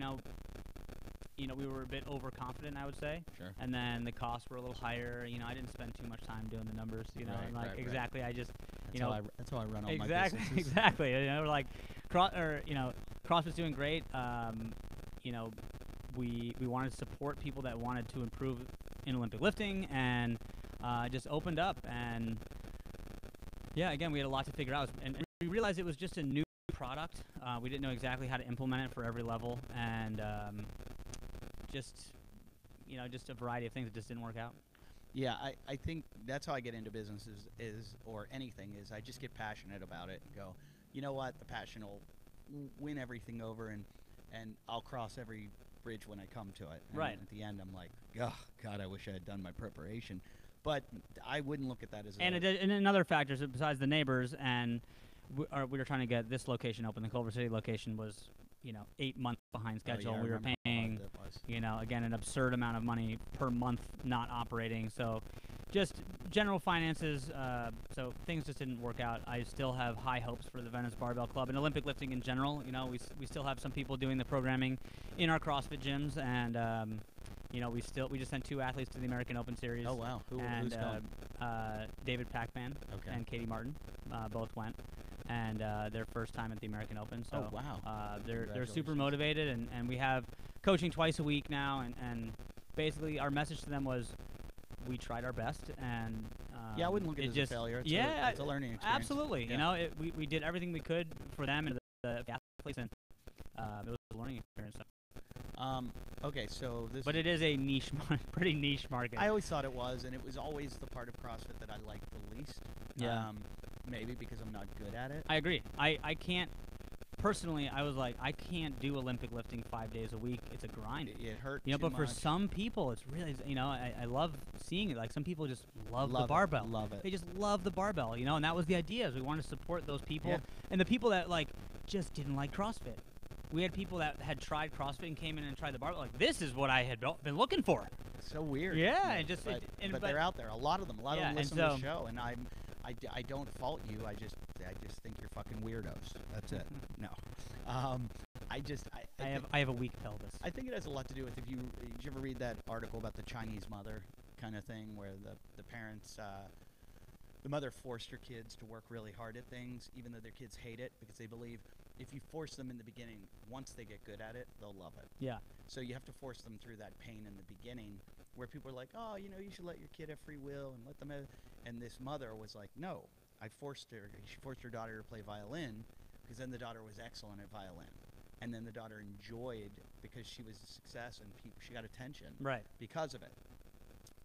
we were a bit overconfident, I would say. Sure. And then the costs were a little higher. I didn't spend too much time doing the numbers. Right, exactly. I just That's how I run all my exactly businesses. exactly. We're like, CrossFit's doing great. We wanted to support people that wanted to improve in Olympic lifting, and just opened up. And yeah, again, we had a lot to figure out, and we realized it was just a new product. We didn't know exactly how to implement it for every level, and just a variety of things that just didn't work out. Yeah, I think that's how I get into businesses or anything is I just get passionate about it and go, you know what, the passion will win everything over, and I'll cross every bridge when I come to it. And right. At the end, I'm like, oh, God, I wish I had done my preparation. But I wouldn't look at that as and another factor, besides the neighbors, and we were trying to get this location open. The Culver City location was 8 months behind Oh, schedule. yeah, I We were remember how paying, hard that was. again, an absurd amount of money per month not operating. So just general finances. So things just didn't work out. I still have high hopes for the Venice Barbell Club and Olympic lifting in general. We still have some people doing the programming in our CrossFit gyms, and we just sent 2 athletes to the American Open Series. Oh wow, And who's going? David Pacman Okay. and Katie Martin both went, and their first time at the American Open. So Oh wow. they're super Congratulations. motivated, and we have coaching twice a week now, and basically our message to them was we tried our best, and Yeah, I wouldn't look at it as a failure. It's a learning experience. absolutely. Yeah. We did everything we could for them and the athletes, and it was a learning experience. Okay, so this. But it is a niche, pretty niche market. I always thought it was, and it was always the part of CrossFit that I liked the least. Yeah. Maybe because I'm not good at it. I agree. I can't. Personally, I was like, I can't do Olympic lifting 5 days a week. It's a grind. It hurt. But too for much. some people, it's really, I love seeing it. Like some people just love the Love it, barbell. love it. They just love the barbell, and that was the idea. Is we wanted to support those people, Yeah. and the people that just didn't like CrossFit. We had people that had tried CrossFit and came in and tried the barbell. Like, this is what I had been looking for. So weird. Yeah, and just but, but they're out there. A lot of them. A lot Yeah, of them and listen to the so- show, and I don't fault you. I just think you're fucking weirdos. That's it. No. I have a weak pelvis. I think it has a lot to do with did you ever read that article about the Chinese mother kind of thing where the parents the mother forced her kids to work really hard at things even though their kids hate it because they believe if you force them in the beginning, once they get good at it, they'll love it. Yeah. So you have to force them through that pain in the beginning where people are like, oh, you should let your kid have free will and let them have. And this mother was like, no, she forced her daughter to play violin because then the daughter was excellent at violin. And then the daughter enjoyed because she was a success and she got attention Right. because of it.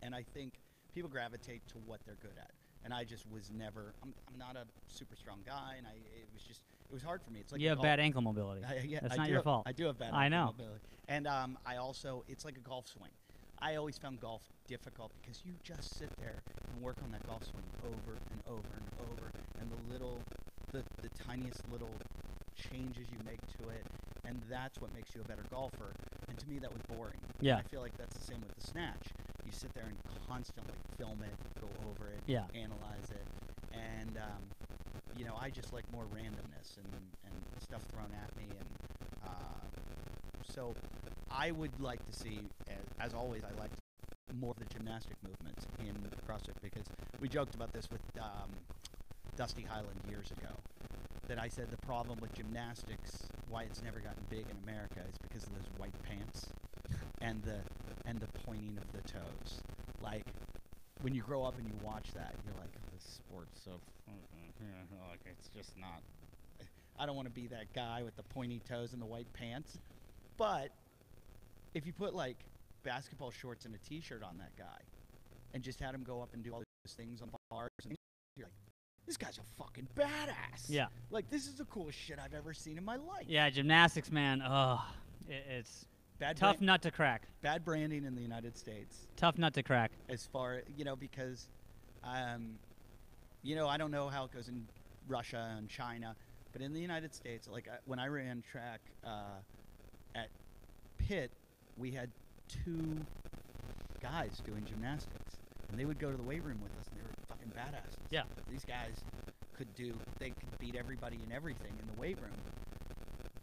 And I think people gravitate to what they're good at. And I just was never. I'm not a super strong guy, and it was hard for me. It's like You have bad ankle mobility. Yeah, That's I not do your have- fault. I do have bad I ankle know. mobility. And I also, it's like a golf swing. I always found golf difficult because you just sit there and work on that golf swing over and over and over, and the tiniest little changes you make to it, and that's what makes you a better golfer. And to me, that was boring. Yeah. I feel like that's the same with the snatch. You sit there and constantly film it, go over it, Yeah. analyze it, and I just like more randomness and stuff thrown at me, and so I would like to see, as always, I like more of the gymnastic movements in CrossFit because we joked about this with Dusty Highland years ago. That I said the problem with gymnastics, why it's never gotten big in America, is because of those white pants and the pointing of the toes. Like when you grow up and you watch that, you're like, oh, this sport's so like it's just not. I don't want to be that guy with the pointy toes and the white pants. But if you put like basketball shorts and a t-shirt on that guy, and just had him go up and do all those things on bars, and you're like, this guy's a fucking badass. Yeah. Like, this is the coolest shit I've ever seen in my life. Yeah, gymnastics, man. Oh, it's tough nut to crack. Bad branding in the United States. Tough nut to crack. As far, because, I don't know how it goes in Russia and China, but in the United States, like when I ran track at Pitt, we had 2 guys doing gymnastics, and they would go to the weight room with us, and they were fucking badasses. Yeah. These guys they could beat everybody and everything in the weight room.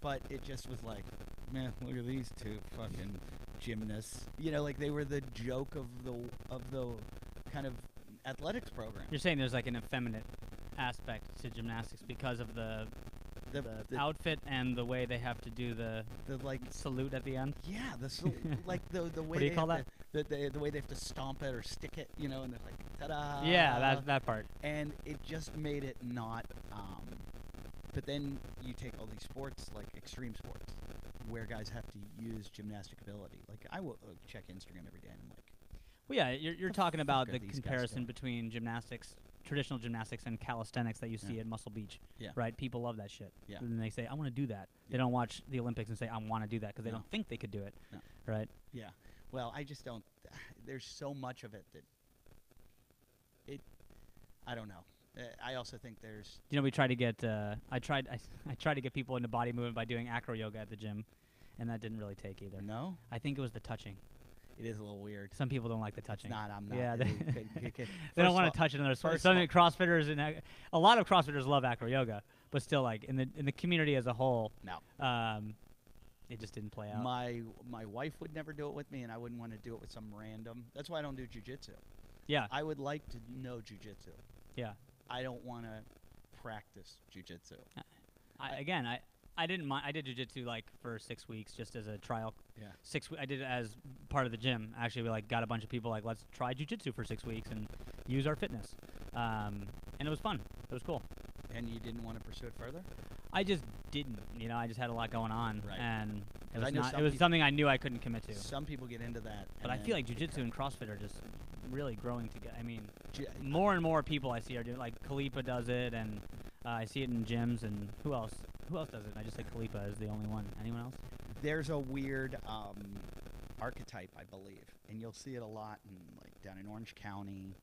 But it just was like, man, look at these 2 fucking gymnasts. Like they were the joke of the kind of athletics program. You're saying there's like an effeminate aspect to gymnastics because of the outfit and the way they have to do the like salute at the end. Yeah, like the way What do you call that? The way they have to stomp it or stick it, and they're like, ta-da. Yeah, that part. And it just made it not. But then you take all these sports, like extreme sports, where guys have to use gymnastic ability. Like I will check Instagram every day, and I'm like, well, yeah, you're talking about are the these guys comparison doing? between gymnastics, traditional gymnastics, and calisthenics that you see at Muscle Beach. Yeah. Right? People love that shit. Yeah. And they say, I want to do that. They Yeah. don't watch the Olympics and say, I want to do that because they No. don't think they could do it. No. Right? yeah. Well, I just don't. There's so much of it that I don't know. I also think there's You know, we tried to get I tried to get people into body movement by doing acro yoga at the gym, and that didn't really take either. no. I think it was the touching. It is a little weird. Some people don't like the touching. Not. I'm not. Yeah, they they don't want to touch another sport. first Some of all- CrossFitters and a lot of CrossFitters love acro yoga, but still, like in the community as a whole, No. it just didn't play out. My wife would never do it with me, and I wouldn't want to do it with some random. That's why I don't do jujitsu. Yeah, I would like to know jujitsu. yeah. I don't want to practice jujitsu. I didn't mind. I did jujitsu like for 6 weeks just as a trial. Yeah. I did it as part of the gym. Actually, we like got a bunch of people like, let's try jujitsu for 6 weeks and use our fitness. And it was fun. It was cool. And you didn't want to pursue it further? I just didn't. You know, I just had a lot going on, Right. and it 'Cause I was know not. some It was peop- something I knew I couldn't commit to. Some people get into that. But I feel like jujitsu and CrossFit are just really growing together. I mean, Ju- more and more people I see are doing. Like Khalipa does it, and I see it in gyms. And who else? Who else does it? I just say Khalipa is the only one. Anyone else? there's a weird archetype, I believe, and you'll see it a lot in like down in Orange County,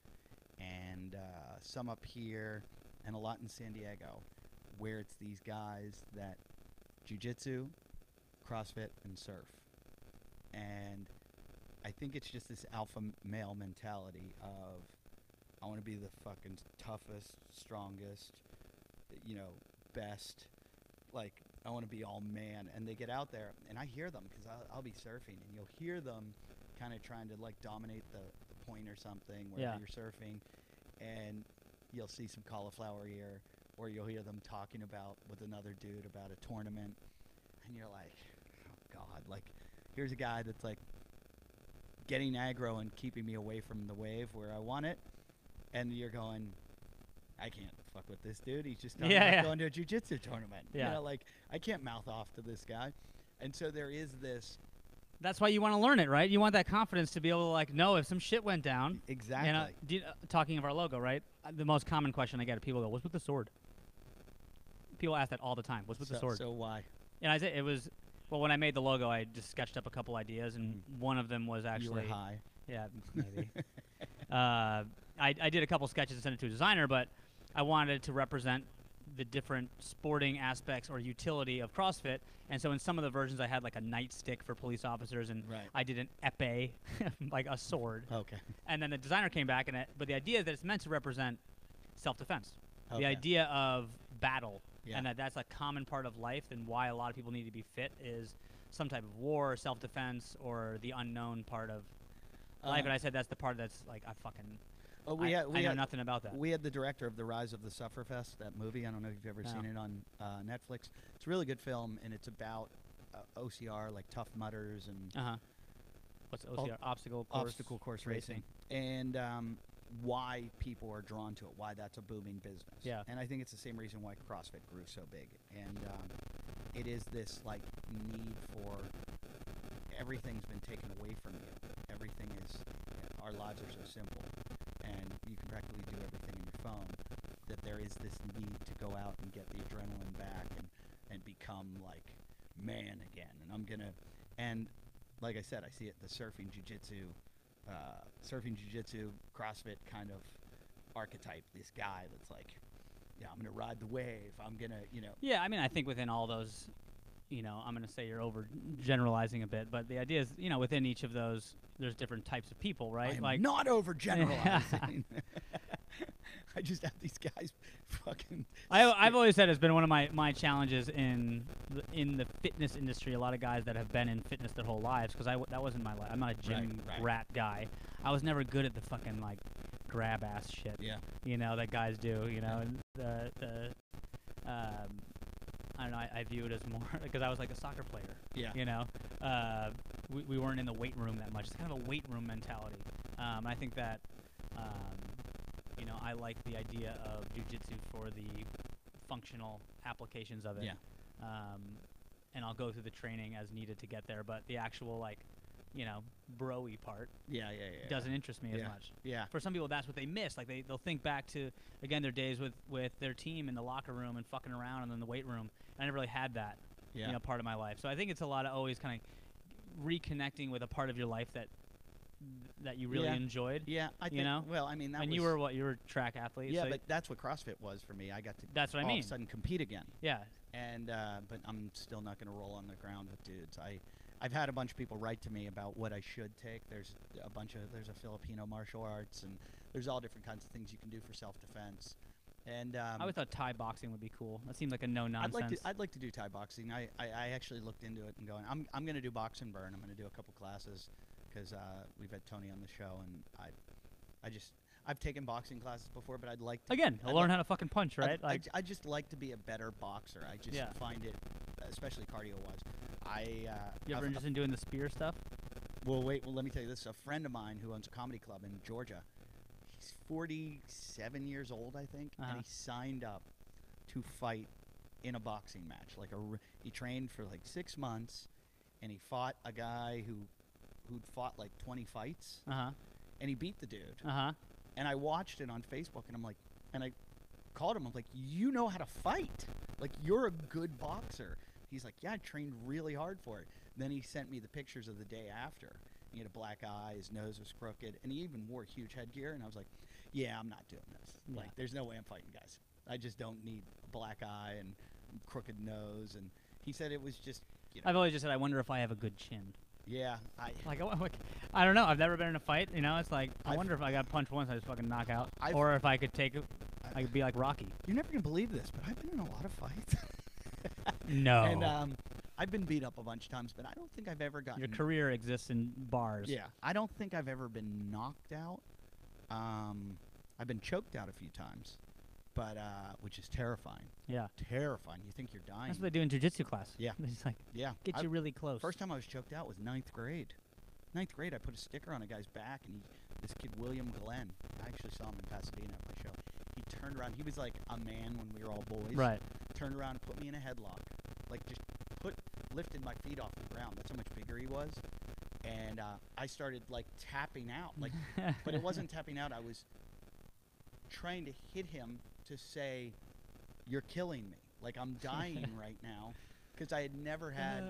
and some up here, and a lot in San Diego, where it's these guys that jujitsu, CrossFit, and surf, and I think it's just this alpha male mentality of I want to be the fucking toughest, strongest, best. Like, I want to be all man. And they get out there, and I hear them because I'll be surfing, and you'll hear them kind of trying to, like, dominate the point or something where Yeah. you're surfing, and you'll see some cauliflower ear, or you'll hear them talking with another dude about a tournament, and you're like, oh, God. Like, here's a guy that's, like, getting aggro and keeping me away from the wave where I want it, and you're going, I can't fuck with this dude. He's just talking about going to a jiu-jitsu tournament. Yeah. Like, I can't mouth off to this guy. And so there is this. That's why you want to learn it, right? You want that confidence to be able to like know if some shit went down. Exactly. You know, talking of our logo, right? The most common question I get is people go, "What's with the sword?" People ask that all the time. What's with the sword? So why? And I say it was. Well, when I made the logo, I just sketched up a couple ideas, and one of them was actually. You were high. Yeah, maybe. I did a couple sketches and sent it to a designer, but I wanted to represent the different sporting aspects or utility of CrossFit. And so in some of the versions, I had like a nightstick for police officers, and Right. I did an épée, like a sword. Okay. And then the designer came back, but the idea is that it's meant to represent self-defense. Okay. The idea of battle, Yeah. and that's a common part of life, and why a lot of people need to be fit is some type of war, self-defense, or the unknown part of life. And I said that's the part that's like I know nothing about that. We had the director of The Rise of the Sufferfest, that movie. I don't know if you've ever seen it on Netflix. It's a really good film, and it's about OCR, like Tough Mudders and What's OCR? Obstacle course racing. And why people are drawn to it, why that's a booming business. Yeah. And I think it's the same reason why CrossFit grew so big. And it is this like need for everything's been taken away from you. Everything is, our lives are so simple, and you can practically do everything on your phone, that there is this need to go out and get the adrenaline back and become like man again. And like I said, I see it, the surfing jiu-jitsu, CrossFit kind of archetype, this guy that's like, yeah, I'm going to ride the wave. I'm going to, Yeah, I mean, I think within all those, I'm going to say you're over generalizing a bit, but the idea is, within each of those, there's different types of people, right? I'm not over generalizing. I just have these guys fucking. I've always said it's been one of my challenges in the fitness industry. A lot of guys that have been in fitness their whole lives, because that wasn't my life. I'm not a gym rat guy. I was never good at the fucking like grab ass shit. Yeah. That guys do. And I don't know. I view it as more because I was like a soccer player. Yeah. We weren't in the weight room that much. It's kind of a weight room mentality. I think that. I like the idea of jiu-jitsu for the functional applications of it. Yeah. And I'll go through the training as needed to get there, but the actual bro-y part doesn't interest me as much. Yeah. For some people, that's what they miss. Like they'll think back to their days with their team in the locker room and fucking around and in the weight room. I never really had that part of my life. So I think it's a lot of always kind of reconnecting with a part of your life that that you really Yeah. enjoyed. Yeah, I think. You know? Well, I mean, that And was. you were what? You were a track athlete. Yeah, so but that's what CrossFit was for me. I got to that's what I all mean. of a sudden compete again. Yeah. And but I'm still not going to roll on the ground with dudes. I've had a bunch of people write to me about what I should take. There's a Filipino martial arts, and there's all different kinds of things you can do for self-defense. And I always thought Thai boxing would be cool. That seemed like a no nonsense. I'd like to do Thai boxing. I actually looked into it and going, I'm going to do box and burn. I'm going to do a couple classes because we've had Tony on the show, and I've taken boxing classes before, but I'd like to Again, I'll learn how to fucking punch, right? I just like to be a better boxer. I just find it, especially cardio-wise. You ever interested in doing the spear stuff? Well, let me tell you this. A friend of mine who owns a comedy club in Georgia, he's 47 years old, I think, and he signed up to fight in a boxing match. He trained for like 6 months, and he fought a guy who'd fought like 20 fights, and he beat the dude. And I watched it on Facebook, and I called him. I'm like, you know how to fight. Like, you're a good boxer. He's like, yeah, I trained really hard for it. Then he sent me the pictures of the day after. He had a black eye, his nose was crooked, and he even wore huge headgear. And I was like, yeah, I'm not doing this. Yeah. Like, there's no way I'm fighting guys. I just don't need a black eye and crooked nose. And he said it was just, I've always just said, I wonder if I have a good chin. Yeah, I don't know. I've never been in a fight. You know, it's like I wonder if I got punched once, I just fucking knock out, or if I could take it, I could be like Rocky. You're never gonna believe this, but I've been in a lot of fights. No. And I've been beat up a bunch of times, but I don't think I've ever gotten. Your career exists in bars. Yeah, I don't think I've ever been knocked out. I've been choked out a few times, but which is terrifying. Yeah. Terrifying. You think you're dying. That's what they do in jiu-jitsu class. Yeah. It's like, get you really close. First time I was choked out was 9th grade. 9th grade, I put a sticker on a guy's back, and this kid, William Glenn, I actually saw him in Pasadena at my show. He turned around. He was like a man when we were all boys. Right. Turned around and put me in a headlock. Like, just lifted my feet off the ground. That's how much bigger he was. And I started, like, tapping out. Like, but it wasn't tapping out. I was trying to hit him to say, you're killing me. Like, I'm dying right now. Because I had never had,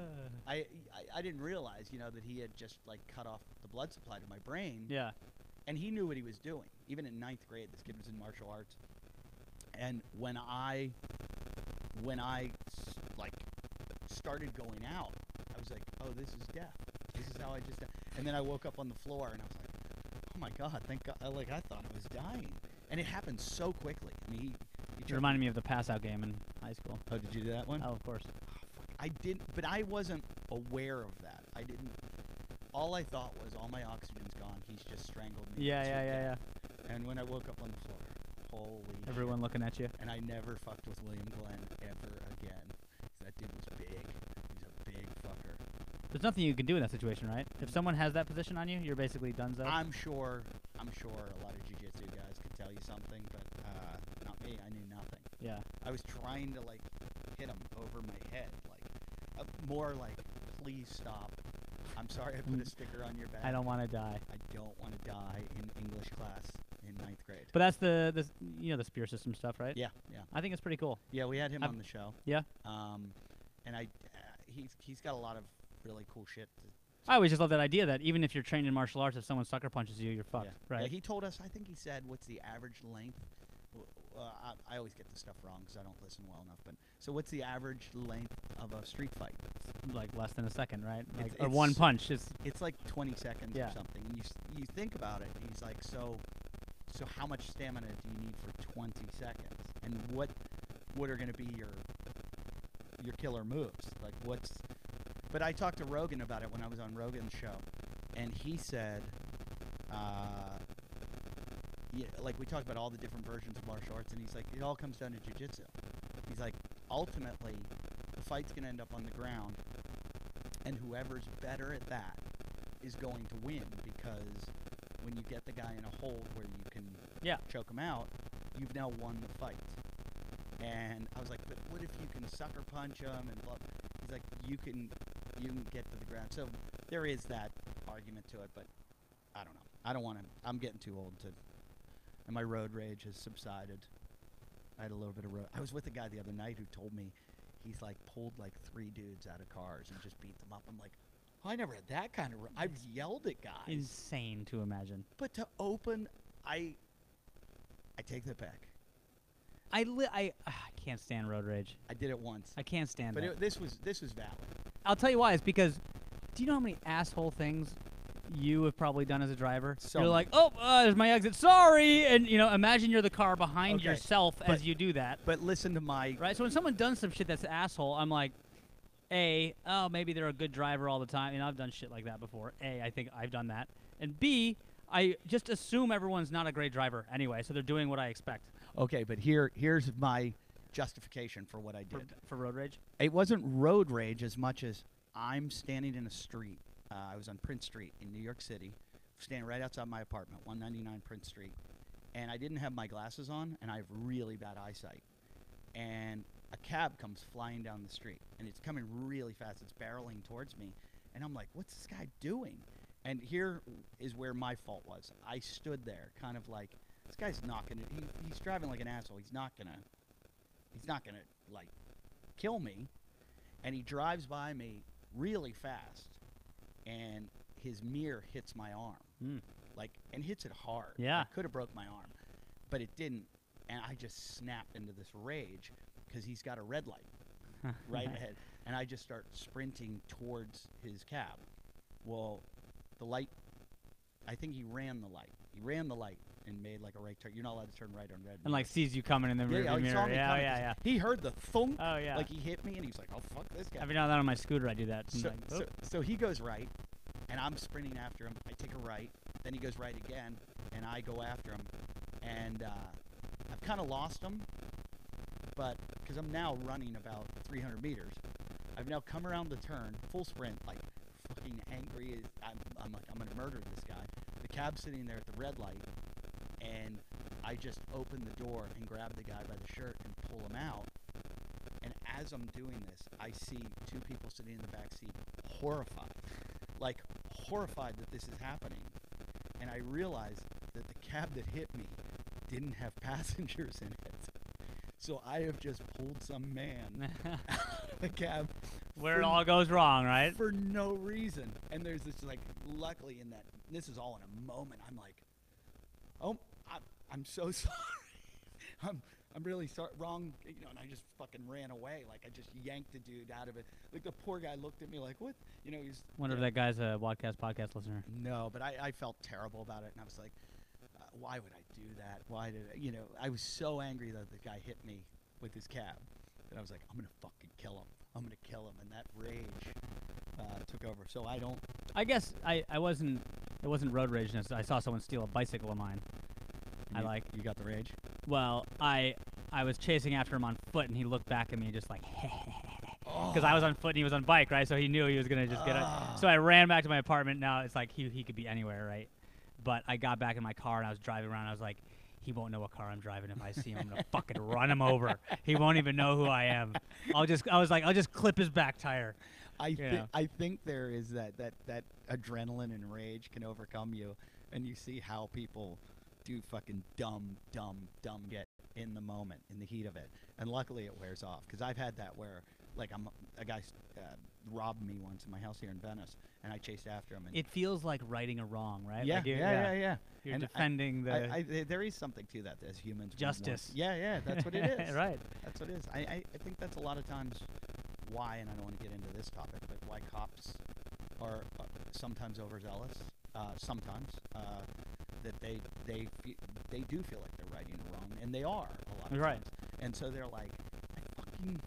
I didn't realize, that he had just, like, cut off the blood supply to my brain. Yeah. And he knew what he was doing. Even in 9th grade, this kid was in martial arts. And when I started going out, I was like, oh, this is death. This is how I just, and then I woke up on the floor, and I was like, oh my God, thank God. Like, I thought I was dying. And it happened so quickly. I mean, he reminded me of the pass-out game in high school. Oh, did you do that one? Oh, of course. I didn't, but I wasn't aware of that. I didn't. All I thought was, all my oxygen's gone. He's just strangled me. Yeah. And when I woke up on the floor, holy everyone shit. Looking at you. And I never fucked with William Glenn ever again. That dude was big. He's a big fucker. There's nothing you can do in that situation, right? If someone has that position on you, you're basically donezo. I'm sure a lot of jiu-jitsu guys could tell you something, but not me. I knew nothing. Yeah. I was trying to, like, hit him over my head, like, more like, please stop. I'm sorry I put a sticker on your back. I don't want to die. I don't want to die in English class in 9th grade. But that's the spear system stuff, right? Yeah. I think it's pretty cool. Yeah, we had him on the show. Yeah. And he's got a lot of really cool shit. I always just love that idea that even if you're trained in martial arts, if someone sucker punches you, you're fucked, right? Yeah, he told us, I think he said, what's the average length? I always get this stuff wrong because I don't listen well enough. But so what's the average length of a street fight? Like less than a second, right? Like, it's or one punch. It's like 20 seconds or something. And you think about it. He's like, so how much stamina do you need for 20 seconds? And what are going to be your killer moves? Like what's? But I talked to Rogan about it when I was on Rogan's show, and he said, like we talked about all the different versions of martial arts, and he's like, it all comes down to jiu-jitsu. He's like, ultimately, the fight's going to end up on the ground, and whoever's better at that is going to win, because when you get the guy in a hold where you can choke him out, you've now won the fight. And I was like, but what if you can sucker punch him and blah? He's like, you can get to the ground. So there is that argument to it, but I don't know. I don't want to. I'm getting too old to. And my road rage has subsided. I had a little bit of road. I was with a guy the other night who told me he's like pulled like 3 dudes out of cars and just beat them up. I'm like, I never had that kind of. I've yelled at guys. Insane to imagine. But to open, I take that back. I can't stand road rage. I did it once. I can't stand But it. this was valid. I'll tell you why. It's because, do you know how many asshole things you have probably done as a driver? So you're many. like, oh, there's my exit. Sorry, and imagine you're the car behind Okay, yourself as you do that. But listen to my. Right. So when someone does some shit that's asshole, I'm like, maybe they're a good driver all the time. I've done shit like that before. I think I've done that. And B, I just assume everyone's not a great driver anyway, so they're doing what I expect. Okay, but here's my justification for what I did. For road rage? It wasn't road rage as much as I'm standing in a street. I was on Prince Street in New York City, standing right outside my apartment, 199 Prince Street. And I didn't have my glasses on, and I have really bad eyesight. And a cab comes flying down the street, and it's coming really fast. It's barreling towards me. And I'm like, what's this guy doing? And here is where my fault was. I stood there kind of like, this guy's not going to, he's driving like an asshole. He's not going to, like, kill me. And he drives by me really fast, and his mirror hits my arm. And hits it hard. Yeah. It could have broke my arm, but it didn't. And I just snapped into this rage because he's got a red light right ahead. And I just start sprinting towards his cab. Well, the light, I think he ran the light. He ran the light and made like a right turn. You're not allowed to turn right on red. And like sees you coming in the rearview he mirror. saw me coming. Yeah. He heard the thunk. Oh, yeah. Like he hit me, and he's like, "Oh fuck this guy." Every now and then on my scooter, I do that. So he goes right, and I'm sprinting after him. I take a right, then he goes right again, and I go after him, and I've kind of lost him, but because I'm now running about 300 meters, I've now come around the turn, full sprint, like fucking angry. I'm like, I'm gonna murder this guy. The cab's sitting there at the red light, and I just open the door and grab the guy by the shirt and pull him out. And as I'm doing this, I see two people sitting in the back seat, horrified that this is happening. And I realize that the cab that hit me didn't have passengers in it. So I have just pulled some man out of the cab. Where it all goes wrong, right? For no reason. And there's this, like, luckily in that, this is all in a moment, I'm like, oh, I'm so sorry. I'm really sorry, wrong, and I just fucking ran away. Like, I just yanked the dude out of it. Like, the poor guy looked at me like, what? He's... Wonder if that guy's a WODcast podcast listener. No, but I felt terrible about it, and I was like, why would I do that? Why did I was so angry that the guy hit me with his cab that I was like, I'm going to fucking kill him. I'm going to kill him. And that rage took over. So I guess it wasn't road rage. I saw someone steal a bicycle of mine. You got the rage? Well, I was chasing after him on foot, and he looked back at me just like, because I was on foot and he was on bike, right? So he knew he was going to just get it. So I ran back to my apartment. Now it's like he could be anywhere, right? But I got back in my car and I was driving around. I was like, he won't know what car I'm driving. If I see him, I'm gonna fucking run him over. He won't even know who I am. I was like, I'll just clip his back tire. I think there is that adrenaline and rage can overcome you, and you see how people do fucking dumb get in the moment, in the heat of it. And luckily it wears off, because I've had that where, like, a guy robbed me once in my house here in Venice, and I chased after him. And it feels like righting a wrong, right? Yeah, like yeah. You're defending there is something to that as humans. Justice. Yeah, that's what it is. Right. That's what it is. I think that's a lot of times why, and I don't want to get into this topic, but why cops are sometimes overzealous. Sometimes that they do feel like they're righting a wrong, and they are a lot of times. And so they're like, I fucking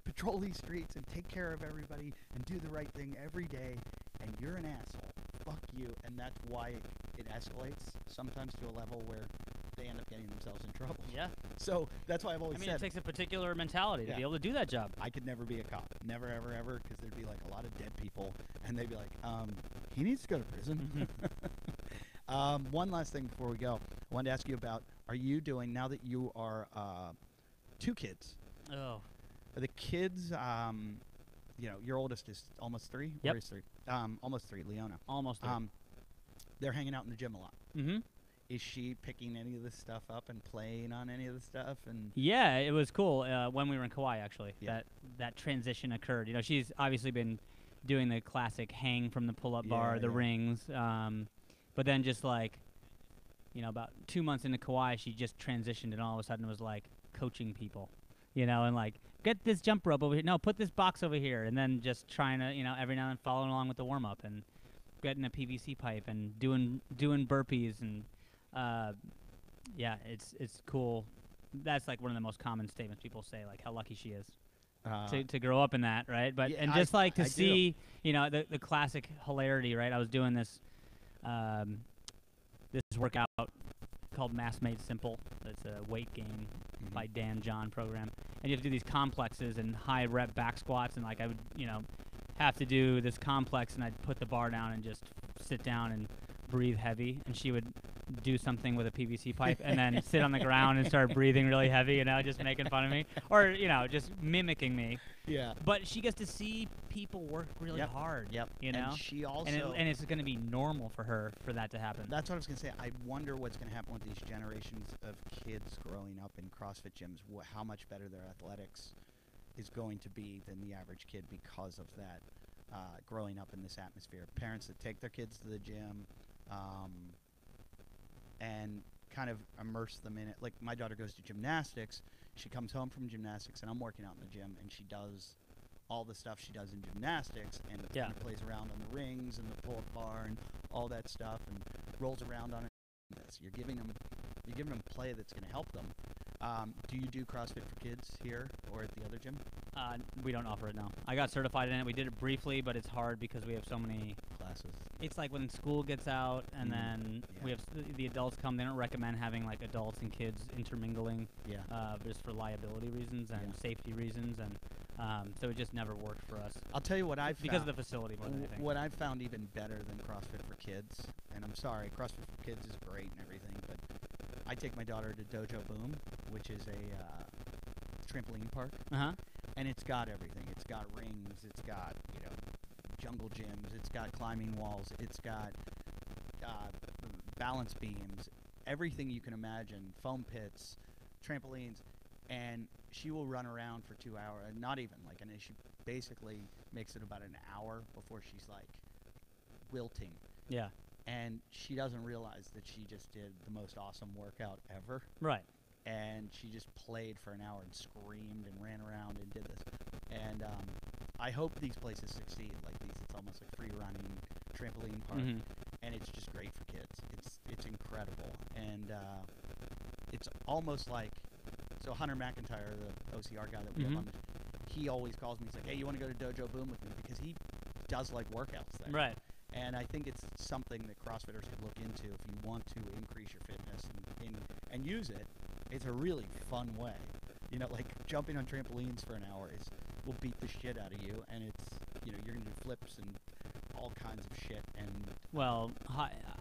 patrol these streets and take care of everybody and do the right thing every day, and you're an asshole. Fuck you. And that's why it escalates sometimes to a level where they end up getting themselves in trouble. Yeah. So that's why I've always said, it takes a particular mentality to be able to do that job. I could never be a cop. Never, ever, ever, because there'd be like a lot of dead people, and they'd be like, he needs to go to prison. One last thing before we go. I wanted to ask you about, are you doing, now that you are 2 kids? Oh. Are the kids, your oldest is almost 3? Yep. Or is 3? Almost 3, Leona. Almost 3. They're hanging out in the gym a lot. Mm-hmm. Is she picking any of this stuff up and playing on any of the stuff? And yeah, it was cool when we were in Kauai, actually. Yeah. That transition occurred. She's obviously been doing the classic hang from the pull-up Yeah, bar, the yeah. rings. But then just like, about 2 months into Kauai, she just transitioned and all of a sudden was like coaching people, and like, get this jump rope over here. No, put this box over here. And then just trying to, every now and then following along with the warm-up and getting a PVC pipe and doing burpees. And yeah, it's cool. That's like one of the most common statements people say, like how lucky she is to grow up in that, right? But Yeah, and just like to I do. see, the classic hilarity, right? I was doing this this workout called Mass Made Simple. It's a weight gain by Dan John program, and you have to do these complexes and high rep back squats, and like I would, have to do this complex, and I'd put the bar down and just sit down and breathe heavy, and she would do something with a PVC pipe and then sit on the ground and start breathing really heavy, just making fun of me, or just mimicking me. Yeah. But she gets to see people work really hard. Yep. And she also and it's going to be normal for her for that to happen. That's what I was going to say. I wonder what's going to happen with these generations of kids growing up in CrossFit gyms, how much better their athletics is going to be than the average kid because of that, growing up in this atmosphere. Parents that take their kids to the gym and kind of immerse them in it. Like, my daughter goes to gymnastics. She comes home from gymnastics, and I'm working out in the gym, and she does all the stuff she does in gymnastics, and kind of plays around on the rings and the pull-up bar and all that stuff, and rolls around on it. You're giving them play that's going to help them. Do you do CrossFit for kids here or at the other gym? We don't offer it now. I got certified in it. We did it briefly, but it's hard because we have so many classes. It's like when school gets out, and then we have the adults come. They don't recommend having like adults and kids intermingling. Just for liability reasons and safety reasons, and so it just never worked for us. I'll tell you what I've because found. of the facility more than anything. What I've found even better than CrossFit for kids, and I'm sorry, CrossFit for kids is great and everything, but I take my daughter to Dojo Boom, which is a trampoline park, and it's got everything. It's got rings, it's got jungle gyms, it's got climbing walls, it's got balance beams, everything you can imagine, foam pits, trampolines, and she will run around for 2 hours, not even, and she basically makes it about an hour before she's wilting. Yeah. And she doesn't realize that she just did the most awesome workout ever. Right. And she just played for an hour and screamed and ran around and did this. And I hope these places succeed like these. It's almost like free running trampoline park, and it's just great for kids. It's incredible, and it's almost like Hunter McIntyre, the OCR guy that we have on, he always calls me. He's like, "Hey, you want to go to Dojo Boom with me?" Because he does workouts there. Right. And I think it's something that CrossFitters could look into if you want to increase your fitness and use it. It's a really fun way. Jumping on trampolines for an hour will beat the shit out of you, and it's you're gonna do flips and all kinds of shit. And well,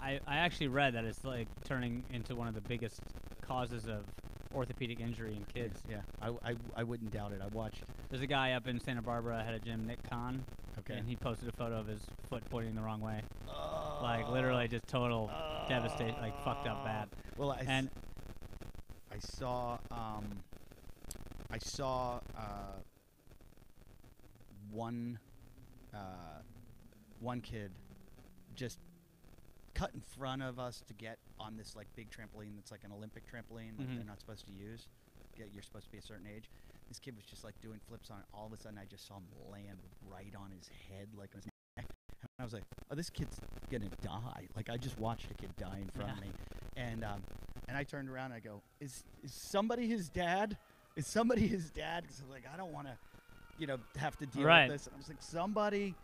I actually read that it's turning into one of the biggest causes of orthopedic injury in kids. Yeah, I wouldn't doubt it. I watched. There's a guy up in Santa Barbara at a gym, Nick Kahn. Okay. And he posted a photo of his foot pointing the wrong way. Literally just total devastation, fucked up bad. Well, I saw one kid just cut in front of us to get on this big trampoline that's like an Olympic trampoline that they're not supposed to use. You're supposed to be a certain age. This kid was just doing flips on it. All of a sudden, I just saw him land right on his head, on his neck. And I was like, "Oh, this kid's gonna die!" I just watched a kid die in front of me, and I turned around and I go, "Is somebody his dad? Is somebody his dad?" Because I'm I don't want to, have to deal with this. And I was like, "Somebody,"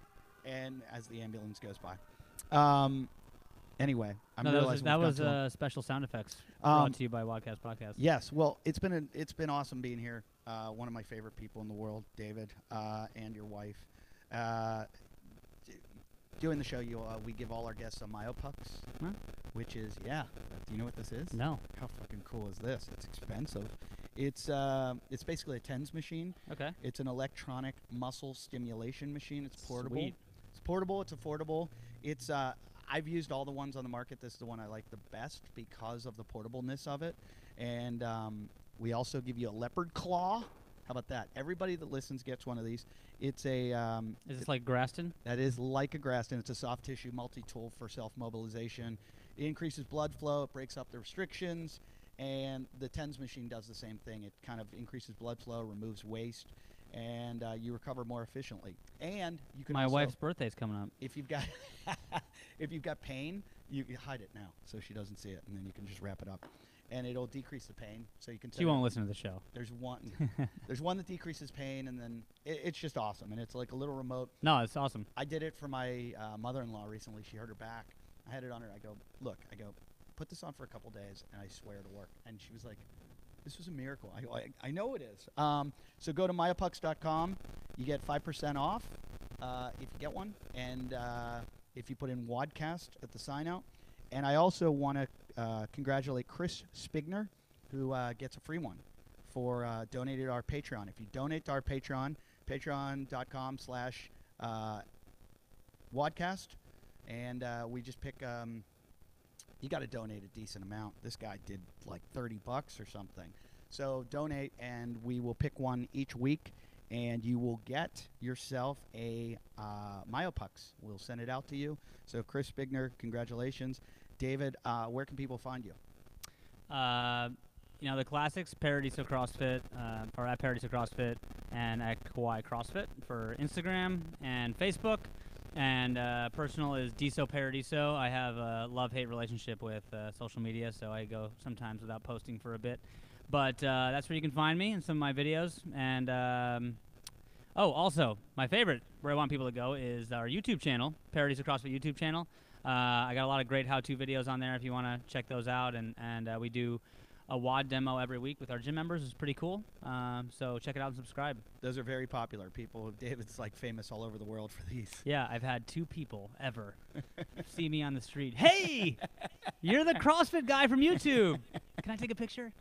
and as the ambulance goes by. Anyway, that was special sound effects brought to you by WODcast Podcast. Yes, well, it's been awesome being here. One of my favorite people in the world, David, and your wife. Doing the show, we give all our guests a Myopucks, which is do you know what this is? No. How fucking cool is this? It's expensive. It's basically a TENS machine. Okay. It's an electronic muscle stimulation machine. It's portable. Sweet. It's portable. It's affordable. It's I've used all the ones on the market. This is the one I like the best because of the portableness of it. And we also give you a leopard claw. How about that? Everybody that listens gets one of these. It's a Is this like Graston? that is like a Graston. It's a soft tissue multi-tool for self-mobilization. It increases blood flow. It breaks up the restrictions. And the TENS machine does the same thing. It kind of increases blood flow, removes waste, and you recover more efficiently. And you can My also, wife's birthday's coming up. if you've got if you've got pain, you hide it now so she doesn't see it, and then you can just wrap it up, and it'll decrease the pain. So you can. She won't listen to the show. There's one. There's one that decreases pain, and then it's just awesome, and it's like a little remote. No, it's awesome. I did it for my mother-in-law recently. She hurt her back. I had it on her. I go, look. I go, put this on for a couple days, and I swear to work. And she was like, this was a miracle. I go, I know it is. So go to myopucks.com. You get 5% off if you get one, and if you put in WODcast at the sign out. And I also want to congratulate Chris Spigner, who gets a free one for donating to our Patreon. If you donate to our Patreon, patreon.com/WODcast, and we just pick. You got to donate a decent amount. This guy did like $30 or something. So donate, and we will pick one each week, and you will get yourself a Myopucks. We'll send it out to you. So Chris Spigner, congratulations. David, where can people find you? The classics, Paradiso CrossFit, or at Paradiso CrossFit, and at Kauai CrossFit for Instagram and Facebook. And personal is Diso Paradiso. I have a love-hate relationship with social media, so I go sometimes without posting for a bit. But that's where you can find me in some of my videos. And also, my favorite, where I want people to go, is our YouTube channel, Paradiso CrossFit YouTube channel. I got a lot of great how-to videos on there if you want to check those out. And we do a WOD demo every week with our gym members. It's pretty cool. So check it out and subscribe. Those are very popular. David's like famous all over the world for these. Yeah, I've had 2 people ever see me on the street. Hey, you're the CrossFit guy from YouTube. Can I take a picture?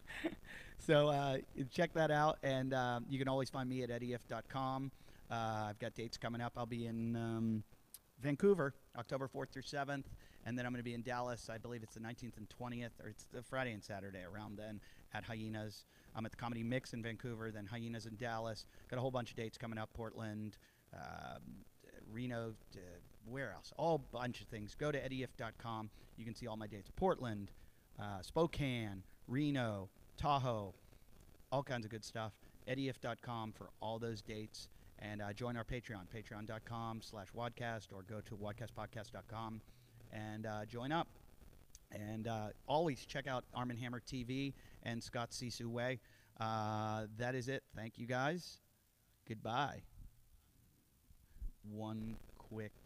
So check that out, and you can always find me at eddief.com. I've got dates coming up. I'll be in Vancouver, October 4th through 7th. And then I'm going to be in Dallas. I believe it's the 19th and 20th, or it's the Friday and Saturday around then at Hyenas. I'm at the Comedy Mix in Vancouver, then Hyenas in Dallas. Got a whole bunch of dates coming up, Portland, Reno, where else? All bunch of things. Go to eddief.com. You can see all my dates. Portland, Spokane, Reno, Tahoe, all kinds of good stuff. eddief.com for all those dates. And join our Patreon, patreon.com/WODcast, or go to WODcastpodcast.com. And join up. And always check out Arm & Hammer TV and Scott Sisu Way. That is it. Thank you, guys. Goodbye. One quick